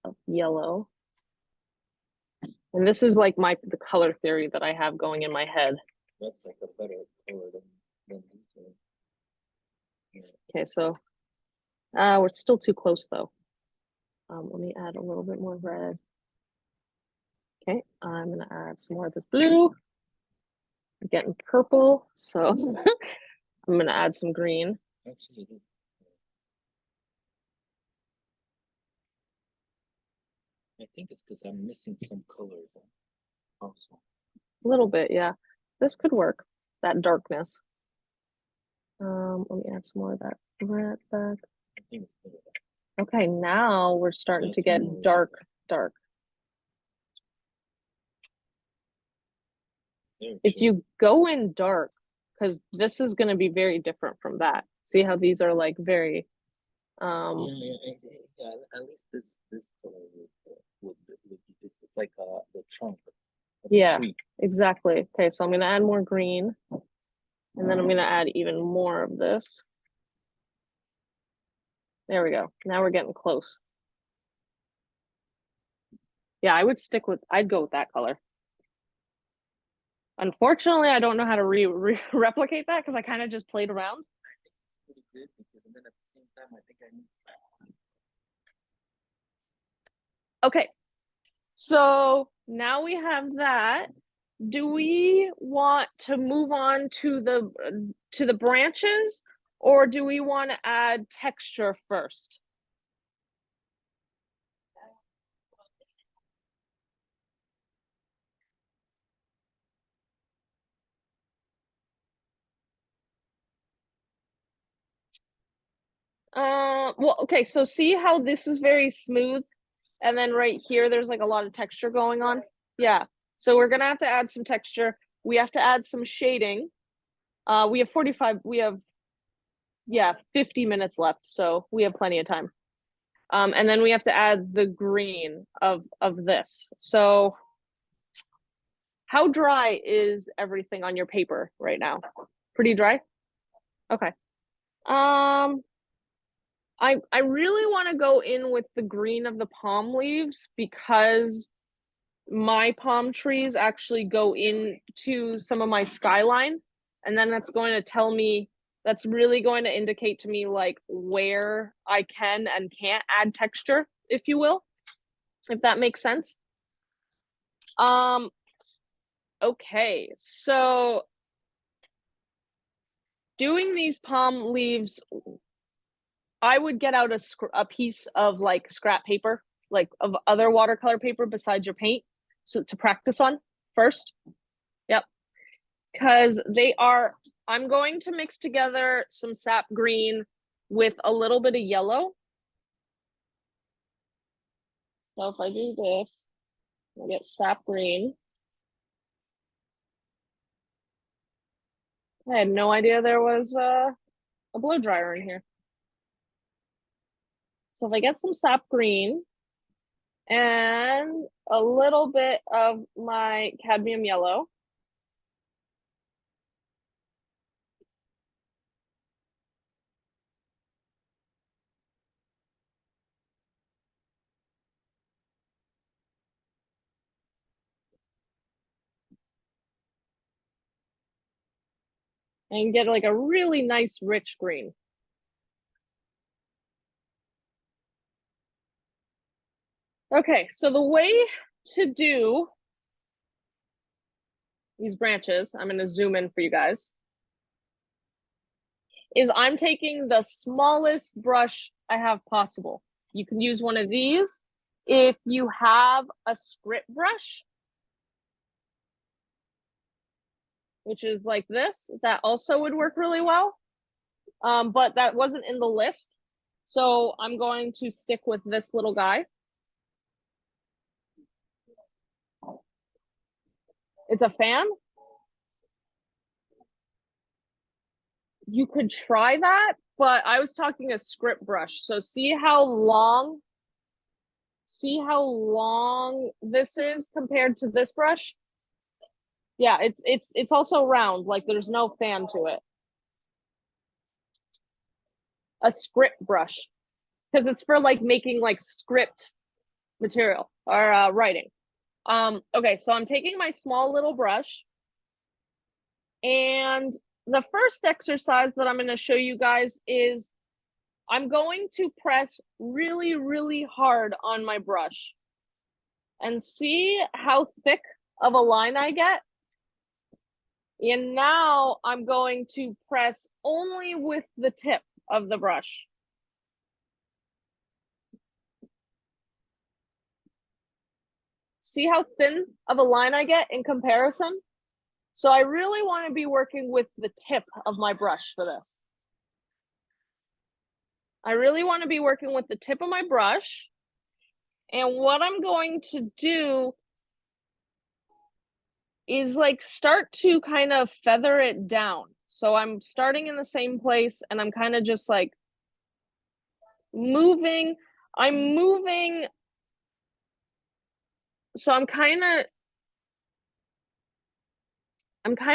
of yellow. And this is like the color theory that I have going in my head. That's like a better color than yeah. Okay, so we're still too close though. Let me add a little bit more red. Okay, I'm gonna add some more of this blue. I'm getting purple, so I'm gonna add some green. Actually, I think it's because I'm missing some colors also. A little bit, yeah. This could work, that darkness. Let me add some more of that red back. I think it's better. Okay, now we're starting to get dark. If you go in dark, because this is going to be very different from that. See how these are like very yeah, at least this color would be this is like the trunk of the yeah, tree. exactly. Okay, so I'm going to add more green, and then I'm going to add even more of this. There we go. Now we're getting close. Yeah, I'd go with that color. Unfortunately, I don't know how to replicate that because I kind of just played around. I think it's pretty good because then at the same time, I think I need Okay, so now we have that. Do we want to move on to the branches, or do we want to add texture first? Well, okay, so see how this is very smooth, and then right here there's like a lot of texture going on. Yeah, so we're gonna have to add some texture. We have to add some shading. We have 50 minutes left, so we have plenty of time. And then we have to add the green of this. So how dry is everything on your paper right now? Pretty dry? Okay. I really want to go in with the green of the palm leaves because my palm trees actually go into some of my skyline, and then that's going to tell me, that's really going to indicate to me like where I can and can't add texture, if you will, if that makes sense. Okay, so doing these palm leaves, I would get out a piece of like scrap paper, like of other watercolor paper besides your paint, so to practice on first. Yep, because I'm going to mix together some sap green with a little bit of yellow. So if I do this, I get sap green. I had no idea there was a blow dryer in here. So if I get some sap green and a little bit of my cadmium yellow, and get like a really nice rich green. Okay, so the way to do these branches, I'm going to zoom in for you guys, is I'm taking the smallest brush I have possible. You can use one of these. If you have a script brush, which is like this, that also would work really well. But that wasn't in the list. So I'm going to stick with this little guy. It's a fan. You could try that, but I was talking a script brush. So see how long this is compared to this brush? Yeah, it's also round, like there's no fan to it. A script brush, because it's for like making like script material or writing. Okay, so I'm taking my small little brush, and the first exercise that I'm going to show you guys is I'm going to press really, really hard on my brush and see how thick of a line I get. And now I'm going to press only with the tip of the brush. See how thin of a line I get in comparison? So I really want to be working with the tip of my brush for this. I really want to be working with the tip of my brush. And what I'm going to do is like start to kind of feather it down. So I'm starting in the same place and I'm kind of just like moving. I'm moving. So I'm kind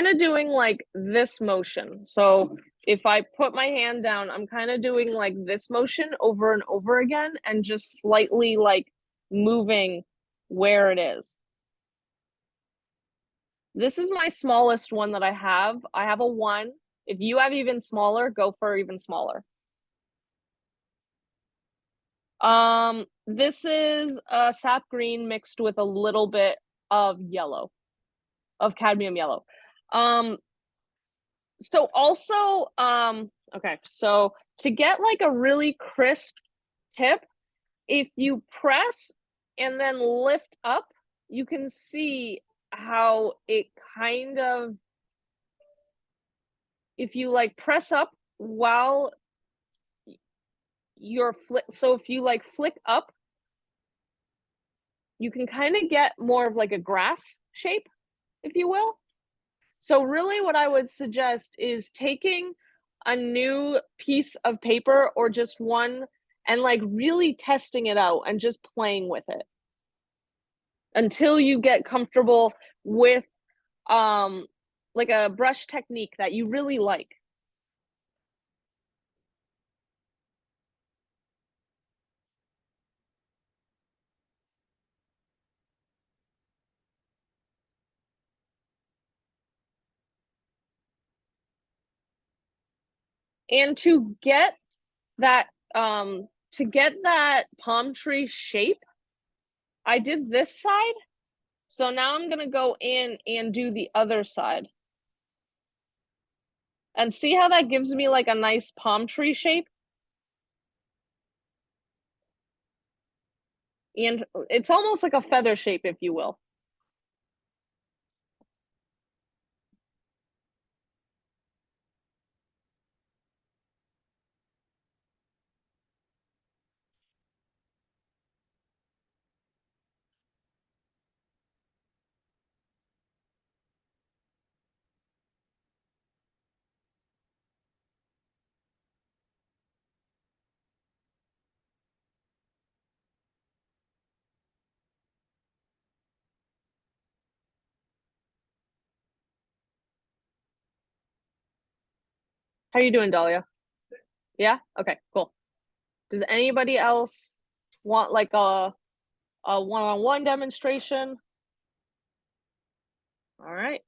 of doing like this motion. So if I put my hand down, I'm kind of doing like this motion over and over again and just slightly like moving where it is. This is my smallest one that I have. I have a 1. If you have even smaller, go for even smaller. This is a sap green mixed with a little bit of yellow, of cadmium yellow. So also, okay, so to get like a really crisp tip, if you press and then lift up, you can see how it kind of, if you like press up while you're so if you like flick up, you can kind of get more of like a grass shape, if you will. So really what I would suggest is taking a new piece of paper or just one and like really testing it out and just playing with it until you get comfortable with like a brush technique that you really like. And to get that palm tree shape, I did this side. So now I'm gonna go in and do the other side. And see how that gives me like a nice palm tree shape? And it's almost like a feather shape, if you will. How you doing, Dahlia? Yeah? Okay, cool. Does anybody else want like a one-on-one demonstration? All right.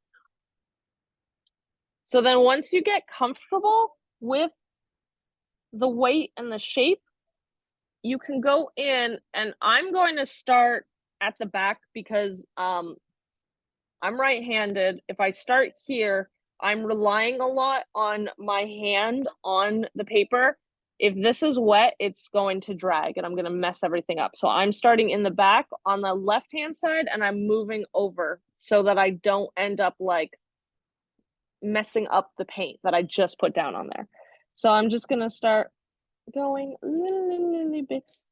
So then once you get comfortable with the weight and the shape, you can go in, and I'm going to start at the back because I'm right-handed. If I start here, I'm relying a lot on my hand on the paper. If this is wet, it's going to drag and I'm going to mess everything up. So I'm starting in the back on the left-hand side and I'm moving over so that I don't end up like messing up the paint that I just put down on there. So I'm just going to start going little bits.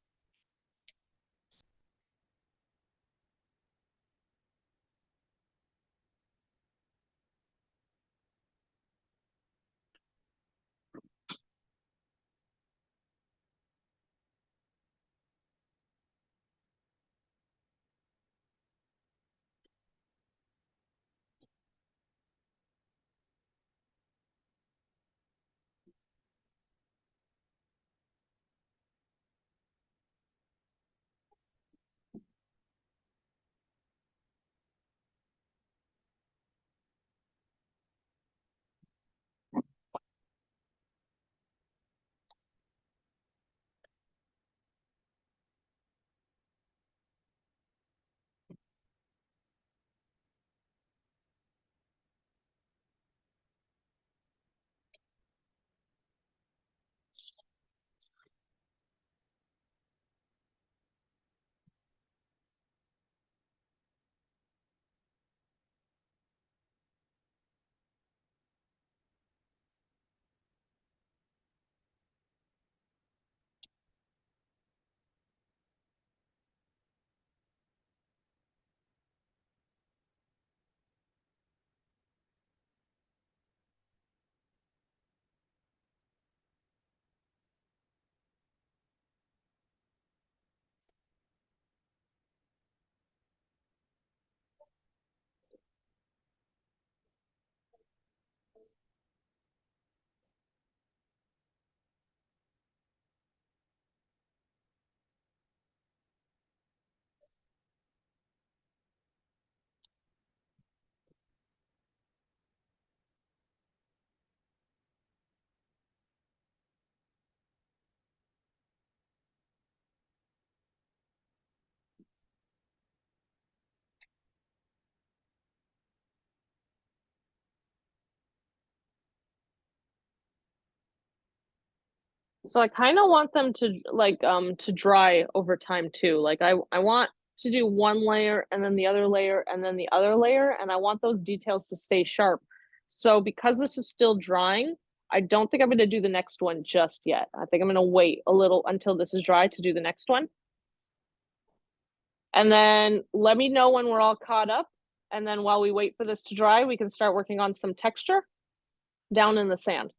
So I kind of want them to dry over time too. Like I want to do one layer and then the other layer and then the other layer, and I want those details to stay sharp. So because this is still drying, I don't think I'm going to do the next one just yet. I think I'm going to wait a little until this is dry to do the next one. And then let me know when we're all caught up. And then while we wait for this to dry, we can start working on some texture down in the sand.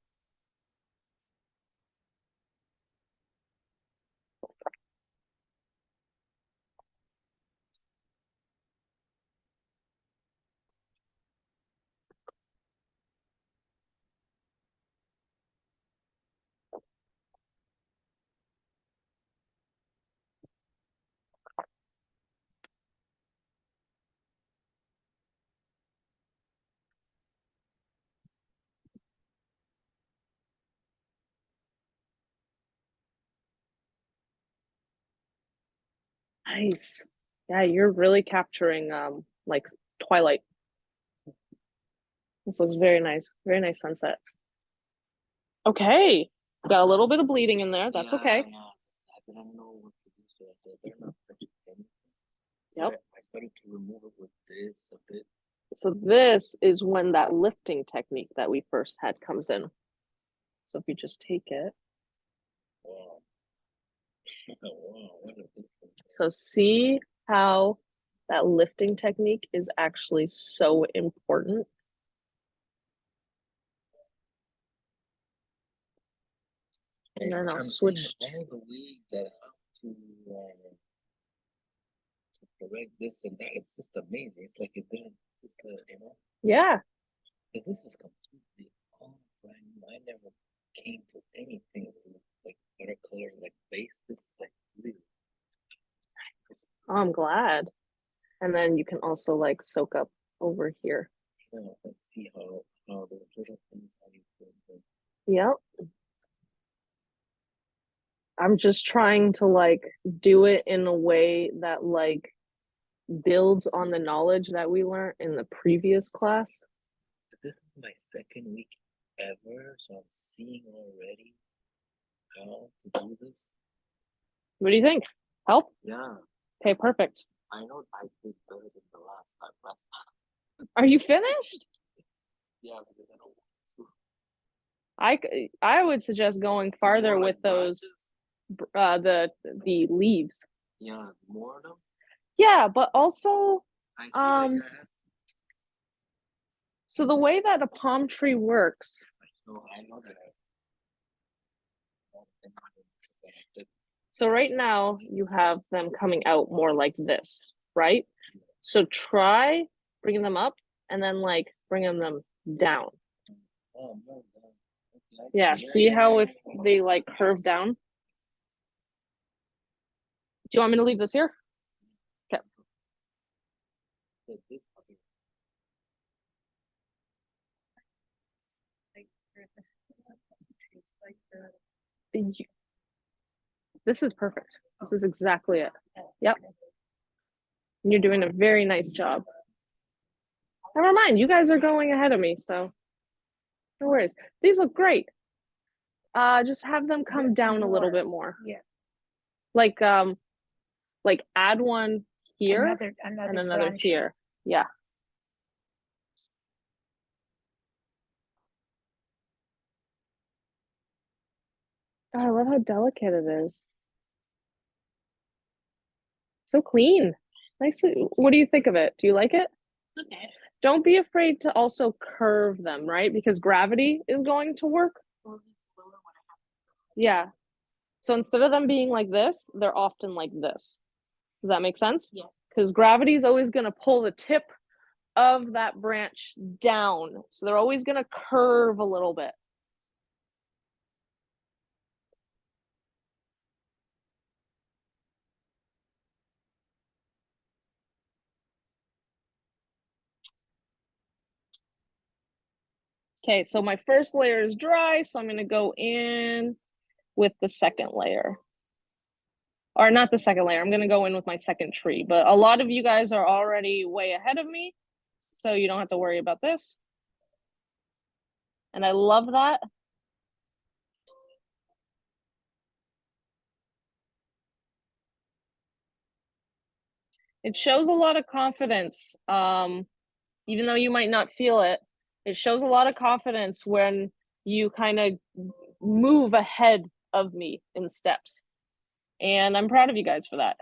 Nice. Yeah, you're really capturing like twilight. This looks very nice. Very nice sunset. Okay. Got a little bit of bleeding in there. That's okay. Yeah, I didn't know what to do, so I better not touch it again. Yep. I started to remove it with this a bit. So this is when that lifting technique that we first had comes in. So if you just take it. Wow. Wow, what a difference. So see how that lifting technique is actually so important. And then I'll switch. All the way that how to correct this and that. It's just amazing. It's like it didn't just you know. Yeah. Because this is completely all brand new. I never came to anything like watercolor like base. This is like really. Oh, I'm glad. And then you can also like soak up over here. Yeah, let's see how the little things how you put them. Yep. I'm just trying to like do it in a way that like builds on the knowledge that we learned in the previous class. This is my second week ever, so I'm seeing already how to do this. What do you think? Help? Yeah, Okay, perfect. I know I did better than the last time. Are you finished? Yeah, because I don't want to. I would suggest going farther More with like those branches. the leaves. Yeah, more of them. Yeah, but also I see that you have. so the way that a palm tree works. No, I know that. So right now you have them coming out more like this, right? So try bringing them up and then like bringing them down. Oh, no, no. Okay, Yeah, see how if they like curve down? Do you want me to leave this here? Okay. This is perfect. This is exactly it. Yep. And you're doing a very nice job. Never mind, you guys are going ahead of me, so no worries. These look great. Just have them come down a little bit more. Yeah. Like add one here Another and another branch. here. Yeah. Oh, I love how delicate it is. So clean. Nicely. What do you think of it? Do you like it? Okay. Don't be afraid to also curve them, right? Because gravity is going to work. Yeah. So instead of them being like this, they're often like this. Does that make sense? Yeah. Because gravity is always going to pull the tip of that branch down. So they're always going to curve a little bit. Okay, so my first layer is dry, so I'm going to go in with the second layer. Or not the second layer, I'm going to go in with my second tree. But a lot of you guys are already way ahead of me, so you don't have to worry about this. And I love that. It shows a lot of confidence, even though you might not feel it. It shows a lot of confidence when you kind of move ahead of me in steps. And I'm proud of you guys for that.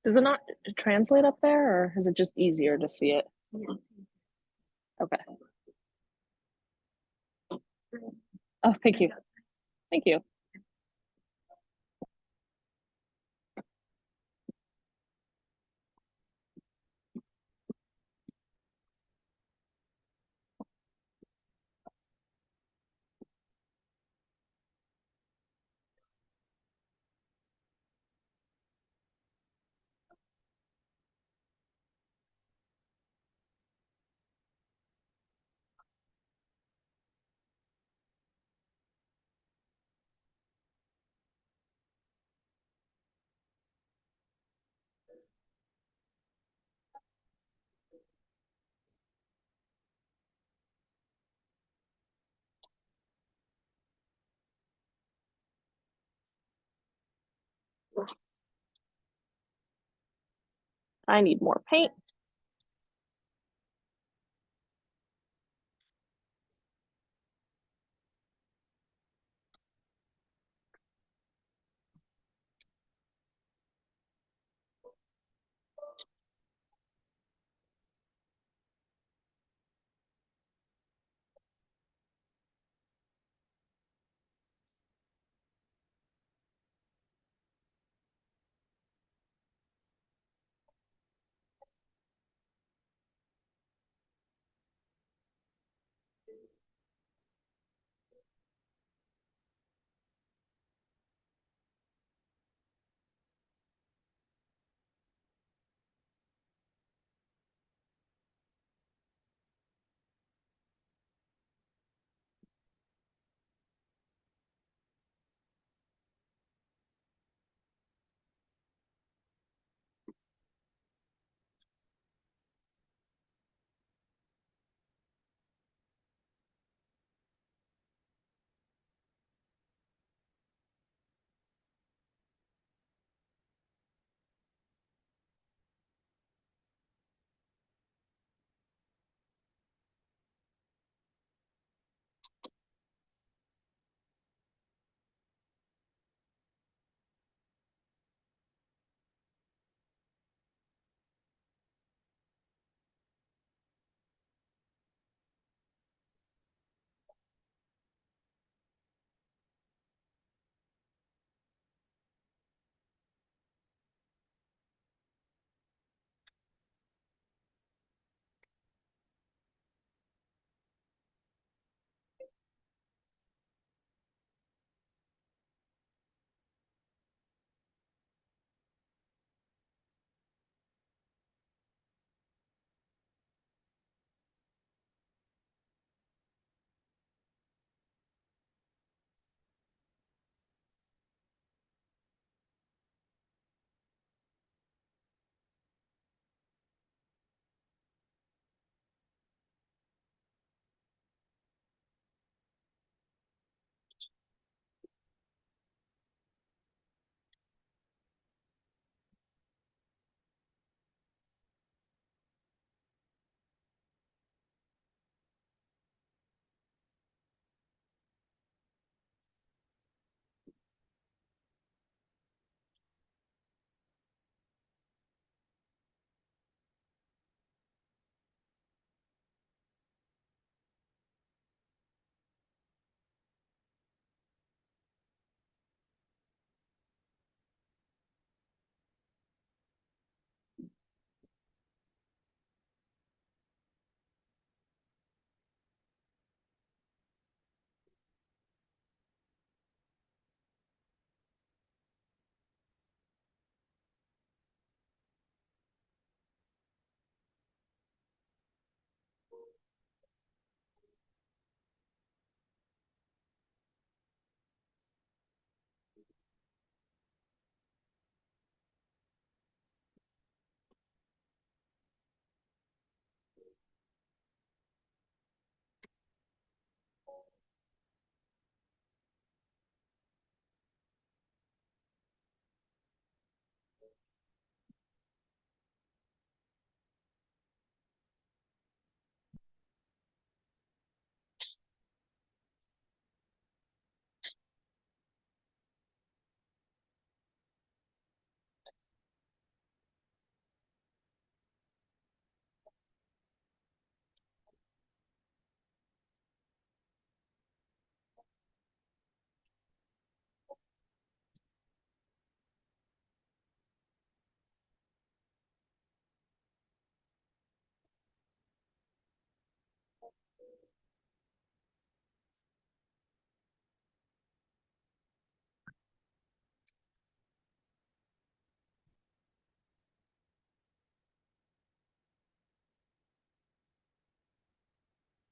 Does it not translate up there, or is it just easier to see it? Okay. Oh, thank you. Thank you. I need more paint.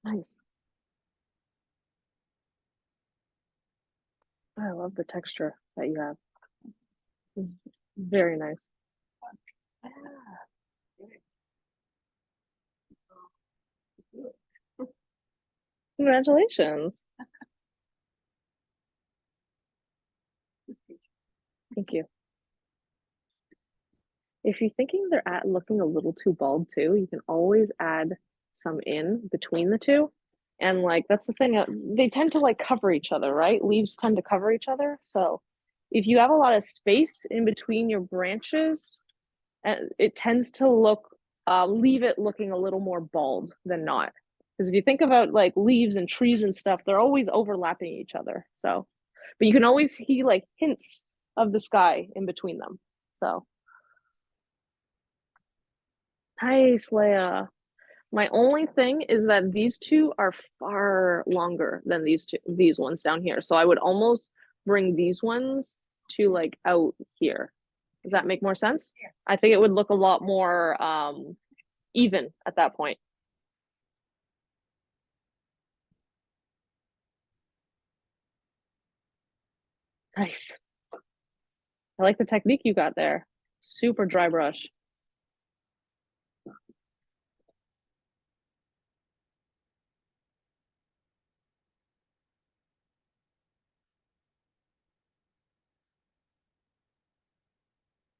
Nice. I love the texture that you have. It's very nice. Congratulations. Thank you. If you're thinking they're at looking a little too bald too, you can always add some in between the two. And like that's the thing, they tend to like cover each other, right? Leaves tend to cover each other. So if you have a lot of space in between your branches, it tends to look leave it looking a little more bald than not. Because if you think about like leaves and trees and stuff, they're always overlapping each other. So, but you can always see like hints of the sky in between them. So nice, Leia. My only thing is that these two are far longer than these ones down here. So I would almost bring these ones to like out here. Does that make more sense? Yeah. I think it would look a lot more even at that point. Nice. I like the technique you got there. Super dry brush.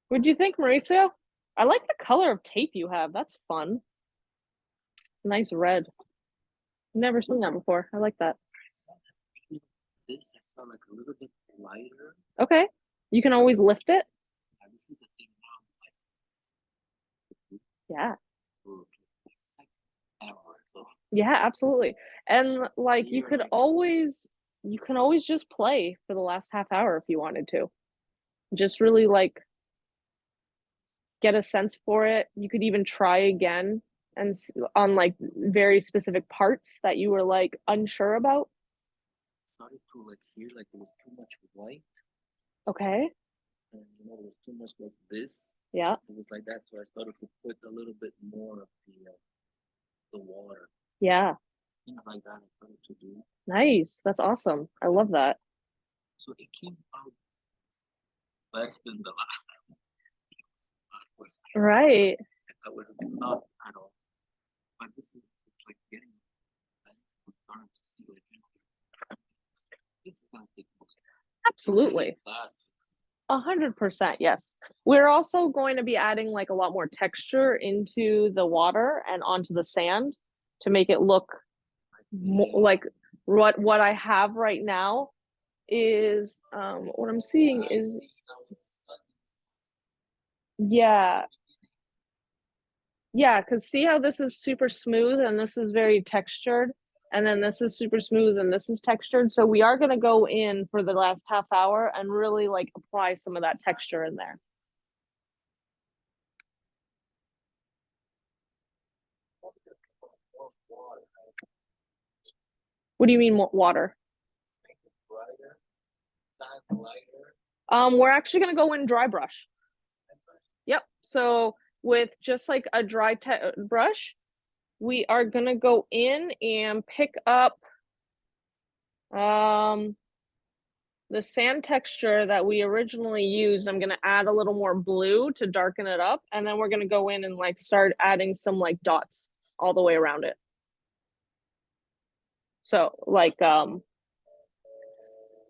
What'd you think, Maurizio? I like the color of tape you have. That's fun. It's a nice red. Never seen that before. I like that. I saw that video of this. I saw like a little bit lighter. Okay. You can always lift it. And this is the thing now. Like, Yeah. oh, it's like hour, so Yeah, absolutely. And like you You're could like- always you can always just play for the last half hour if you wanted to. Just really like get a sense for it. You could even try again and on like very specific parts that you were like unsure about. started to like hear like there was too much white, Okay. and there was too much like this. Yeah. It was like that, so I started to put a little bit more of the water. Yeah. Things like that I started to do. Nice. That's awesome. I love that. So it came out better than the last one. Right. I was not at all. But this is like getting I'm starting to see like this is gonna take Absolutely. class. 100%, yes. We're also going to be adding like a lot more texture into the water and onto the sand to make it look like what I have right now is what I'm seeing is yeah. Yeah, because see how this is super smooth and this is very textured, and then this is super smooth and this is textured. So we are going to go in for the last half hour and really like apply some of that texture in there. What do you mean water? We're actually going to go in dry brush. Yep. So with just like a dry brush, we are going to go in and pick up the sand texture that we originally used. I'm going to add a little more blue to darken it up, and then we're going to go in and like start adding some like dots all the way around it. So like I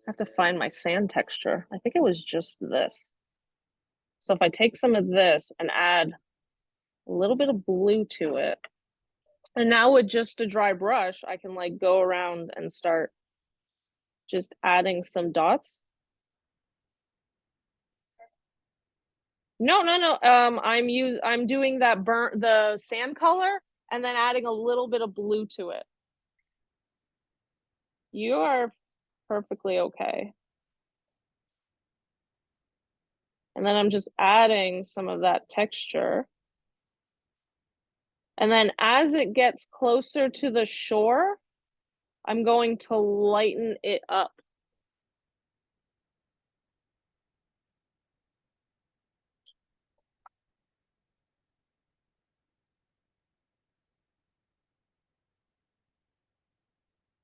have to find my sand texture. I think it was just this. So if I take some of this and add a little bit of blue to it, and now with just a dry brush, I can like go around and start just adding some dots. No. I'm doing that the sand color and then adding a little bit of blue to it. You are perfectly okay. And then I'm just adding some of that texture. And then as it gets closer to the shore, I'm going to lighten it up.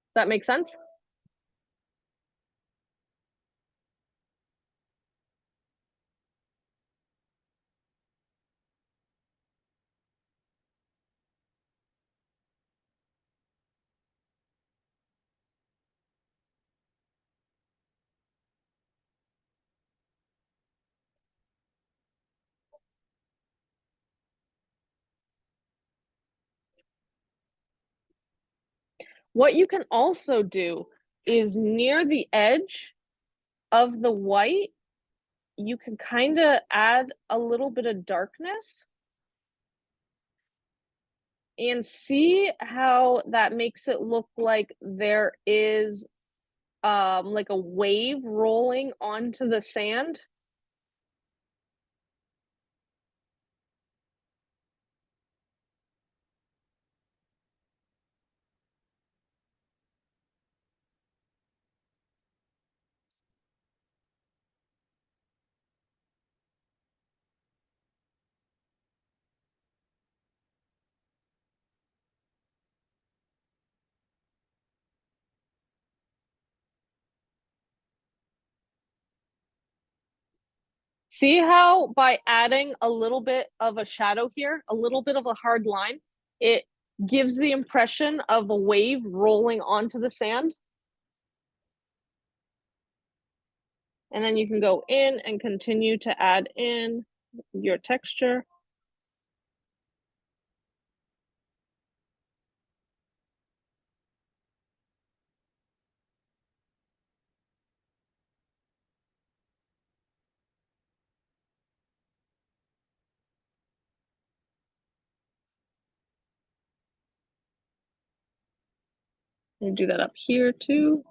Does that make sense? What you can also do is near the edge of the white, you can kind of add a little bit of darkness and see how that makes it look like there is like a wave rolling onto the sand. See how by adding a little bit of a shadow here, a little bit of a hard line, it gives the impression of a wave rolling onto the sand? And then you can go in and continue to add in your texture. And do that up here too.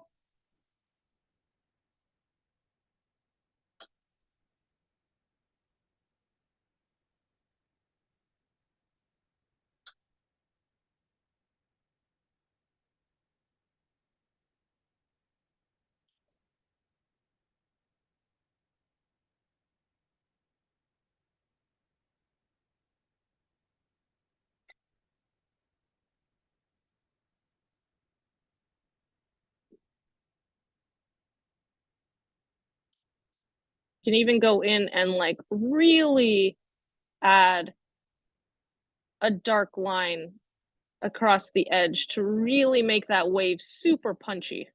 You can even go in and like really add a dark line across the edge to really make that wave super punchy.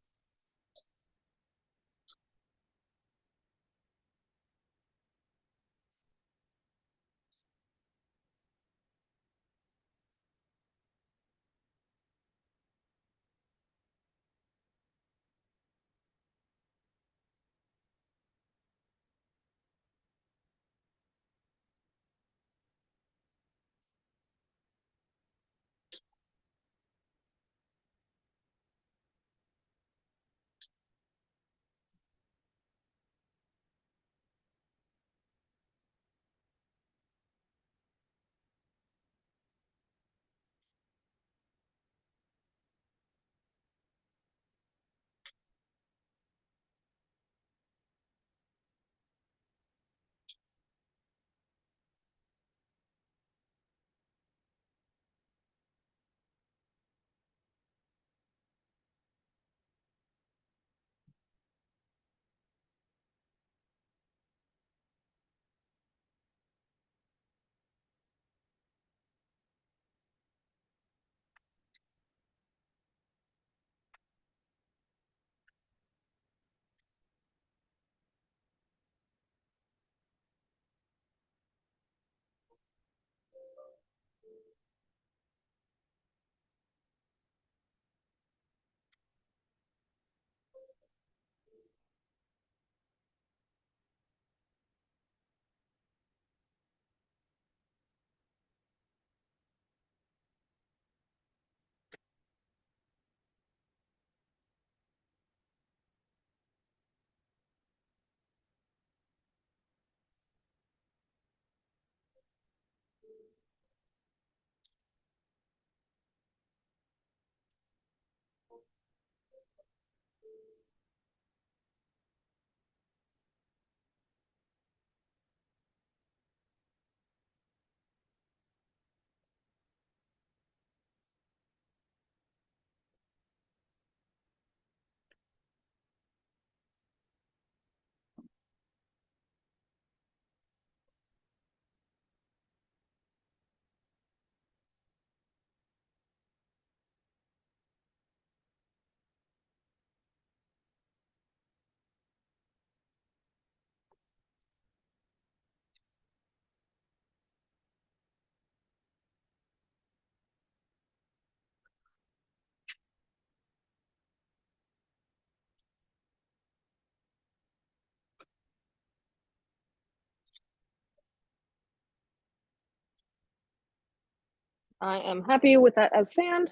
I am happy with that as sand.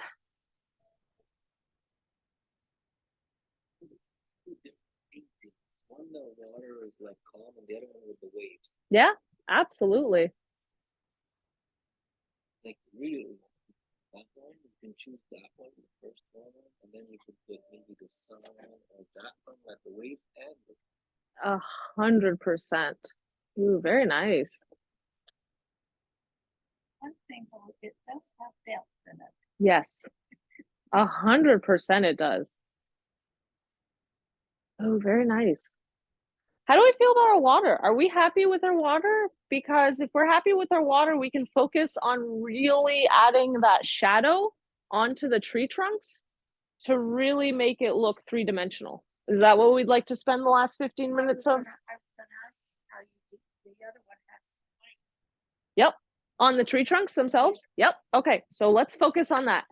Two different paintings. One the water is like calm, and the other one with the waves. Yeah, absolutely. Like really, that one you can choose that one, the first one, and then you could put maybe the sun or that one, like the waves and the 100%. Ooh, very nice. One thing though, it does have depth in it. Yes, 100% it does. Oh, very nice. How do we feel about our water? Are we happy with our water? Because if we're happy with our water, we can focus on really adding that shadow onto the tree trunks to really make it look three-dimensional. Is that what we'd like to spend the last 15 minutes of? I was gonna ask how you did the other one has. Yep. On the tree trunks themselves? Yep. Okay, so let's focus on that.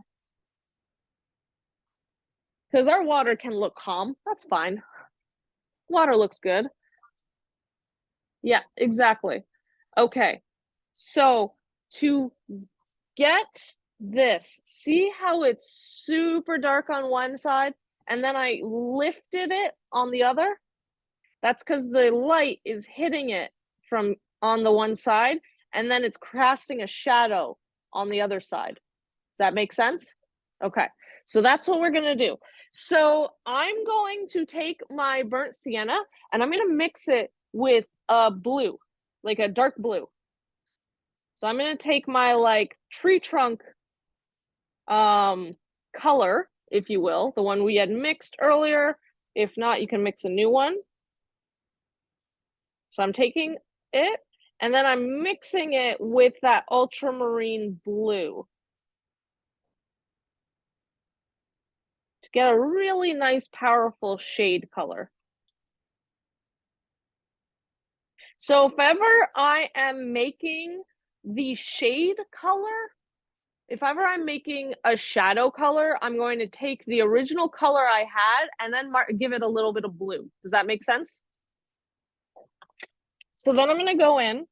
Because our water can look calm. That's fine. Water looks good. Yeah, exactly. Okay. So to get this, see how it's super dark on one side and then I lifted it on the other? That's because the light is hitting it from on the one side and then it's casting a shadow on the other side. Does that make sense? Okay, so that's what we're gonna do. So I'm going to take my burnt sienna and I'm gonna mix it with a blue, like a dark blue. So I'm gonna take my like tree trunk color, if you will, the one we had mixed earlier. If not, you can mix a new one. So I'm taking it and then I'm mixing it with that ultramarine blue to get a really nice, powerful shade color. So if ever I am making the shade color, if ever I'm making a shadow color, I'm going to take the original color I had and then give it a little bit of blue. Does that make sense? So then I'm going to go in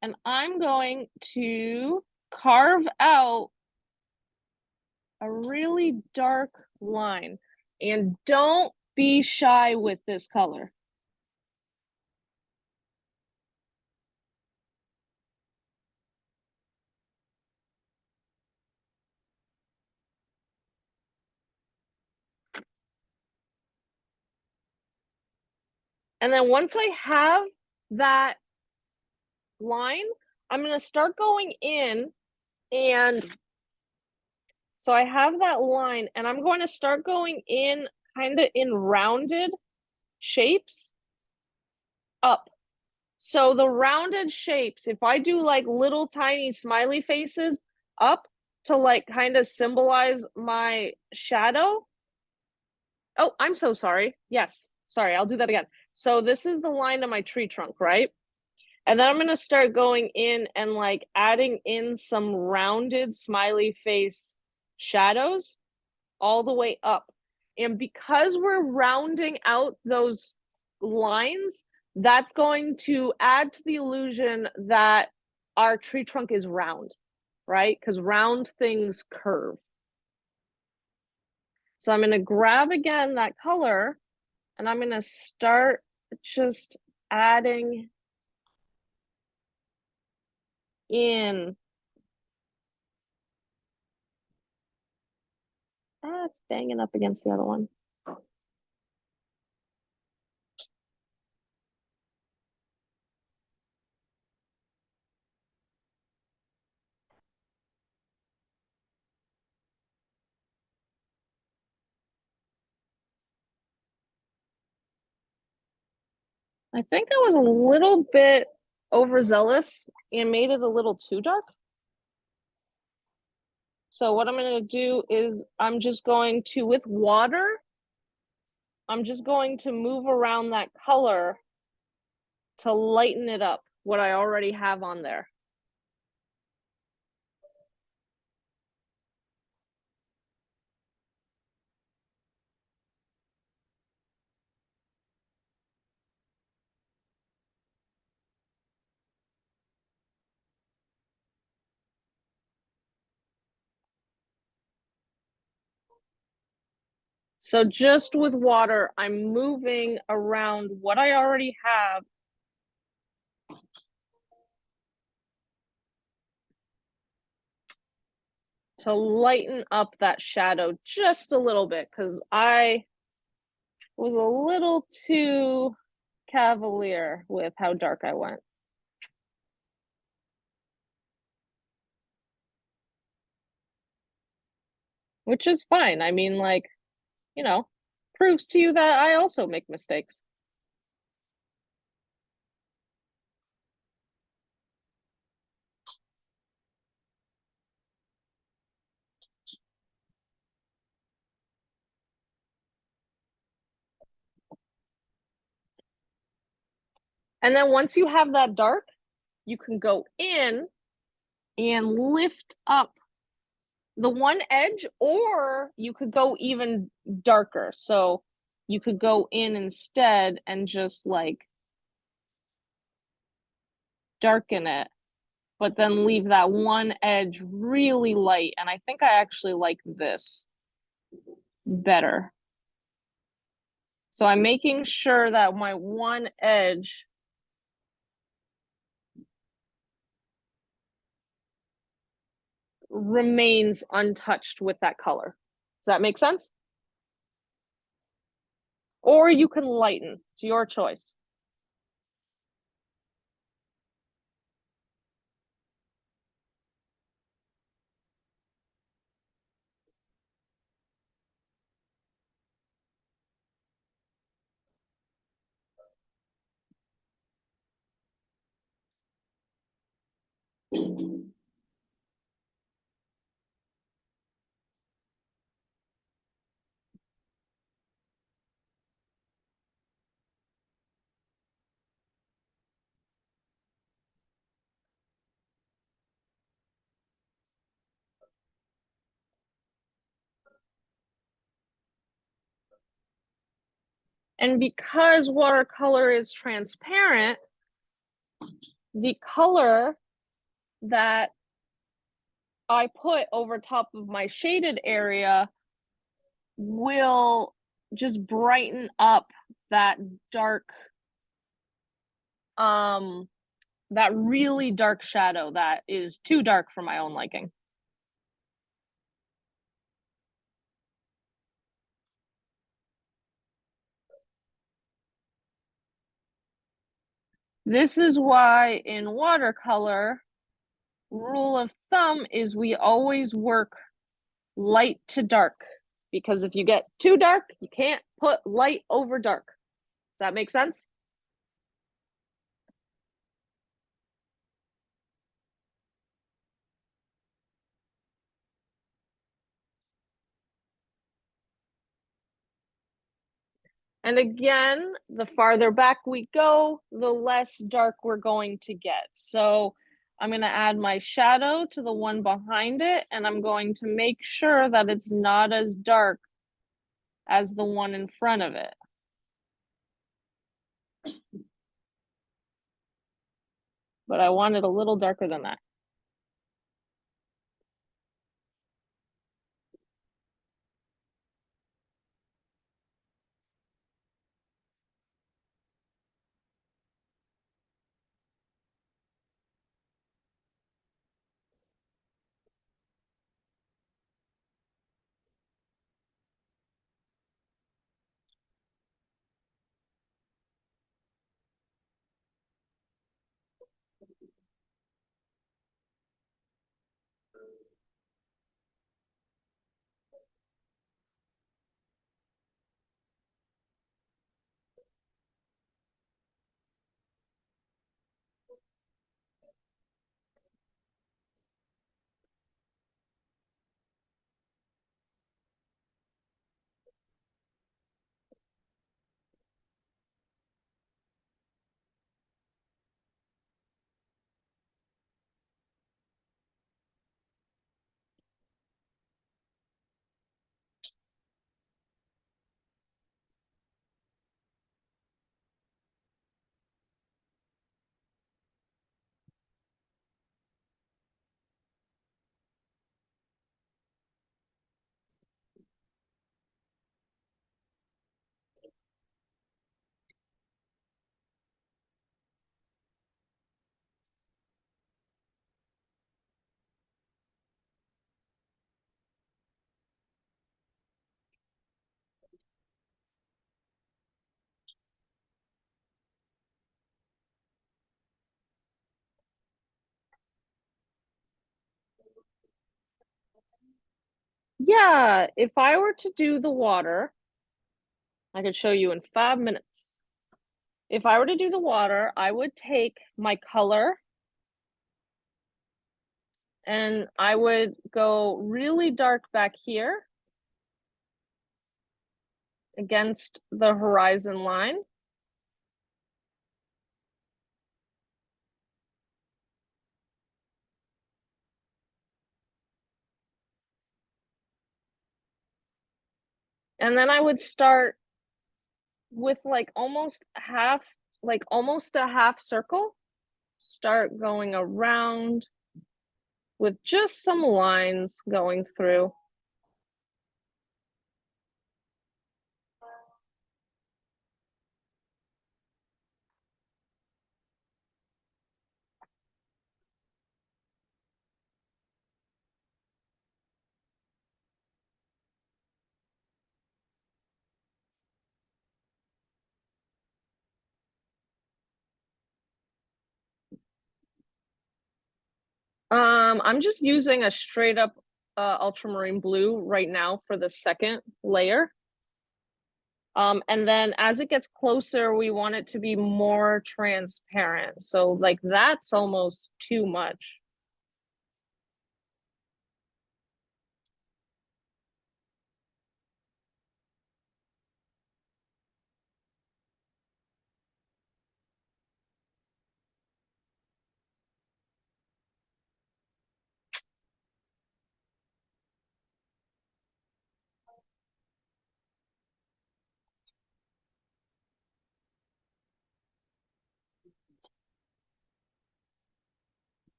and I'm going to carve out a really dark line. And don't be shy with this color. And then once I have that line, I'm going to start going in and so I have that line and I'm going to start going in kind of in rounded shapes up. So the rounded shapes, if I do like little tiny smiley faces up to like kind of symbolize my shadow. Oh, I'm so sorry. Yes, sorry, I'll do that again. So this is the line of my tree trunk, right? And then I'm going to start going in and like adding in some rounded smiley face shadows all the way up. And because we're rounding out those lines, that's going to add to the illusion that our tree trunk is round, right? Because round things curve. So I'm going to grab again that color and I'm going to start just adding in. It's banging up against the other one. I think I was a little bit overzealous and made it a little too dark. So what I'm going to do is I'm just going to, with water, I'm just going to move around that color to lighten it up, what I already have on there. So just with water, I'm moving around what I already have to lighten up that shadow just a little bit, because I was a little too cavalier with how dark I went. Which is fine. I mean, like, you know, proves to you that I also make mistakes. And then once you have that dark, you can go in and lift up the one edge, or you could go even darker. So you could go in instead and just like darken it, but then leave that one edge really light. And I think I actually like this better. So I'm making sure that my one edge remains untouched with that color. Does that make sense? Or you can lighten. It's your choice. And because watercolor is transparent, the color that I put over top of my shaded area will just brighten up that dark, that really dark shadow that is too dark for my own liking. This is why in watercolor, rule of thumb is we always work light to dark, because if you get too dark, you can't put light over dark. Does that make sense? And again, the farther back we go, the less dark we're going to get. So I'm going to add my shadow to the one behind it, and I'm going to make sure that it's not as dark as the one in front of it. But I want it a little darker than that. Yeah, if I were to do the water, I could show you in 5 minutes. If I were to do the water, I would take my color and I would go really dark back here against the horizon line. And then I would start with like almost a half circle. Start going around with just some lines going through. I'm just using a straight up ultramarine blue right now for the second layer. And then as it gets closer, we want it to be more transparent. So like that's almost too much.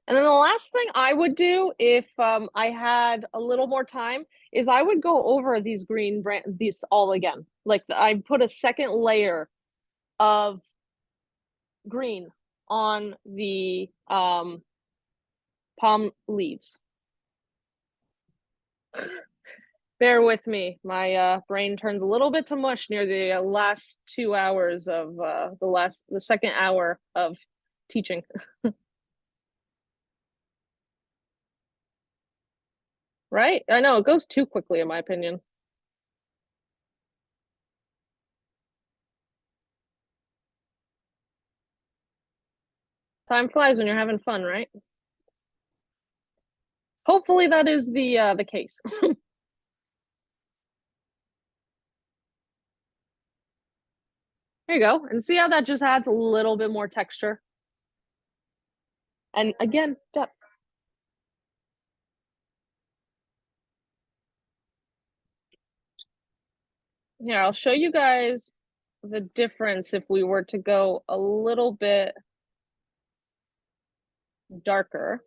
And then the last thing I would do if I had a little more time is I would go over these these all again. Like I put a second layer of green on the palm leaves. Bear with me. My brain turns a little bit to mush near the last 2 hours of the second hour of teaching. Right? I know it goes too quickly in my opinion. Time flies when you're having fun, right? Hopefully that is the case. There you go. And see how that just adds a little bit more texture. And again, depth. Here, I'll show you guys the difference if we were to go a little bit darker.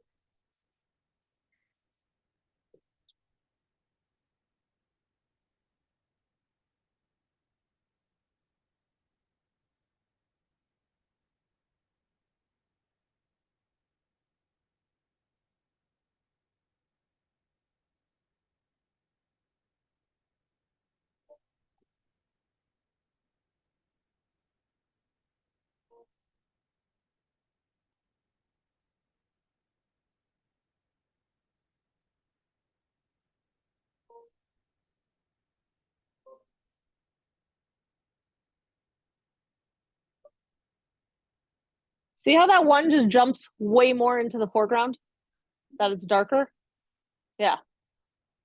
See how that one just jumps way more into the foreground? That it's darker? Yeah.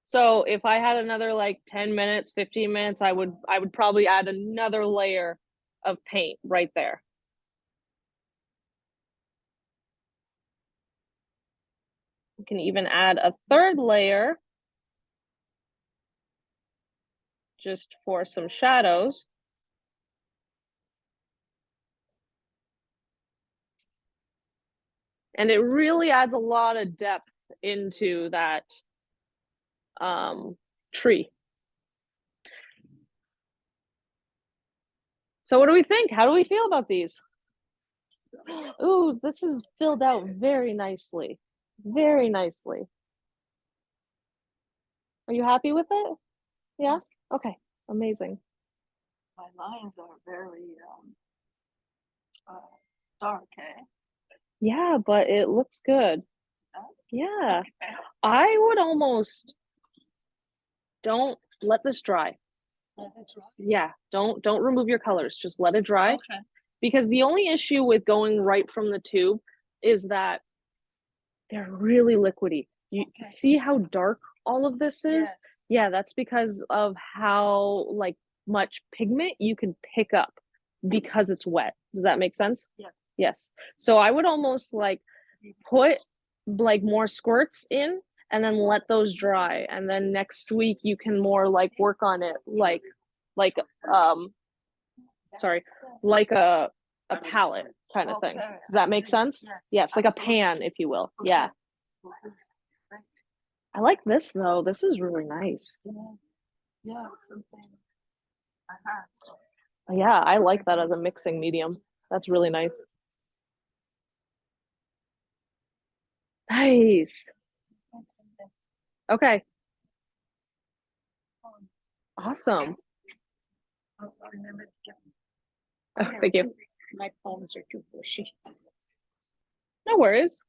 So if I had another like 10 minutes, 15 minutes, I would probably add another layer of paint right there. You can even add a third layer just for some shadows. And it really adds a lot of depth into that tree. So what do we think? How do we feel about these? Ooh, this is filled out very nicely. Very nicely. Are you happy with it? Yes? Okay, amazing. My lines are very, dark, eh? Yeah, but it looks good. Yeah. Okay. I would almost don't let this dry. Oh, that's right. Yeah, don't remove your colors. Just let it dry. Okay. Because the only issue with going right from the tube is that they're really liquidy. You Okay. see how dark all of this is? Yes. Yeah, that's because of how like much pigment you can pick up because it's wet. Does that make sense? Yes. Yes. So I would almost like put like more squirts in and then let those dry, and then next week you can more like work on it like sorry, like a palette kind of thing. Okay, Does that make sense? Yes, Yes, like a absolutely. pan, if you will. Okay. Yeah. Okay. I like this though. This is really nice. Yeah. Yeah, something I had, so. Yeah, I like that as a mixing medium. That's really nice. Nice. Okay. Awesome. I'll remember to get Oh, thank you. my palms are too bushy. No worries.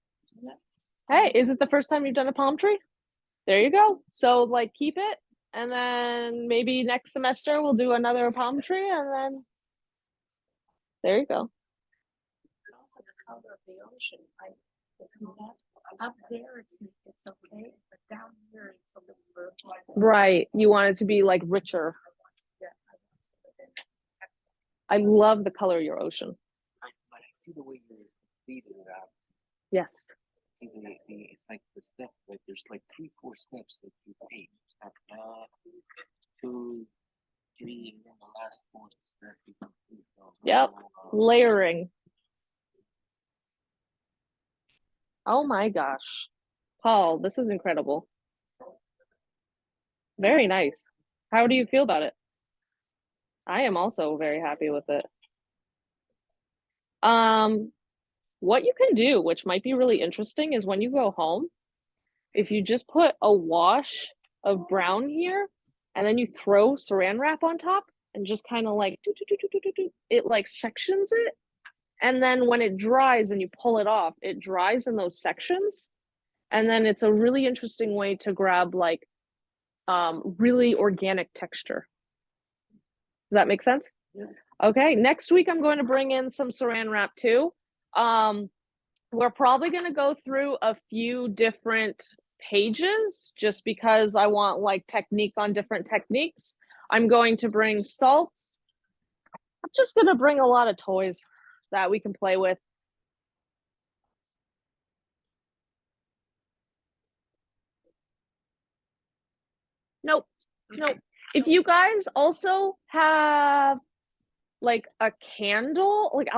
Hey, is it the first time you've done a palm tree? There you go. So like keep it, and then maybe next semester we'll do another palm tree, and then there you go. It's also the color of the ocean. It's not up there. It's okay, but down here it's a little murky. Right. You want it to be like richer. Yeah, I love the color of your ocean. But I see the way you're completing that. Yes. It's like the step, like there's like 3-4 steps that you take. Step 2, 3, and then the last 4 step you complete. Yep. Layering. Oh my gosh. Paul, this is incredible. Very nice. How do you feel about it? I am also very happy with it. What you can do, which might be really interesting, is when you go home, if you just put a wash of brown here, and then you throw saran wrap on top, and just kind of like it like sections it, and then when it dries and you pull it off, it dries in those sections, and then it's a really interesting way to grab like really organic texture. Does that make sense? Yes. Okay, next week I'm going to bring in some saran wrap too. We're probably going to go through a few different pages just because I want like technique on different techniques. I'm going to bring salts. I'm just going to bring a lot of toys that we can play with. Nope. Nope. If you guys also have like a candle, like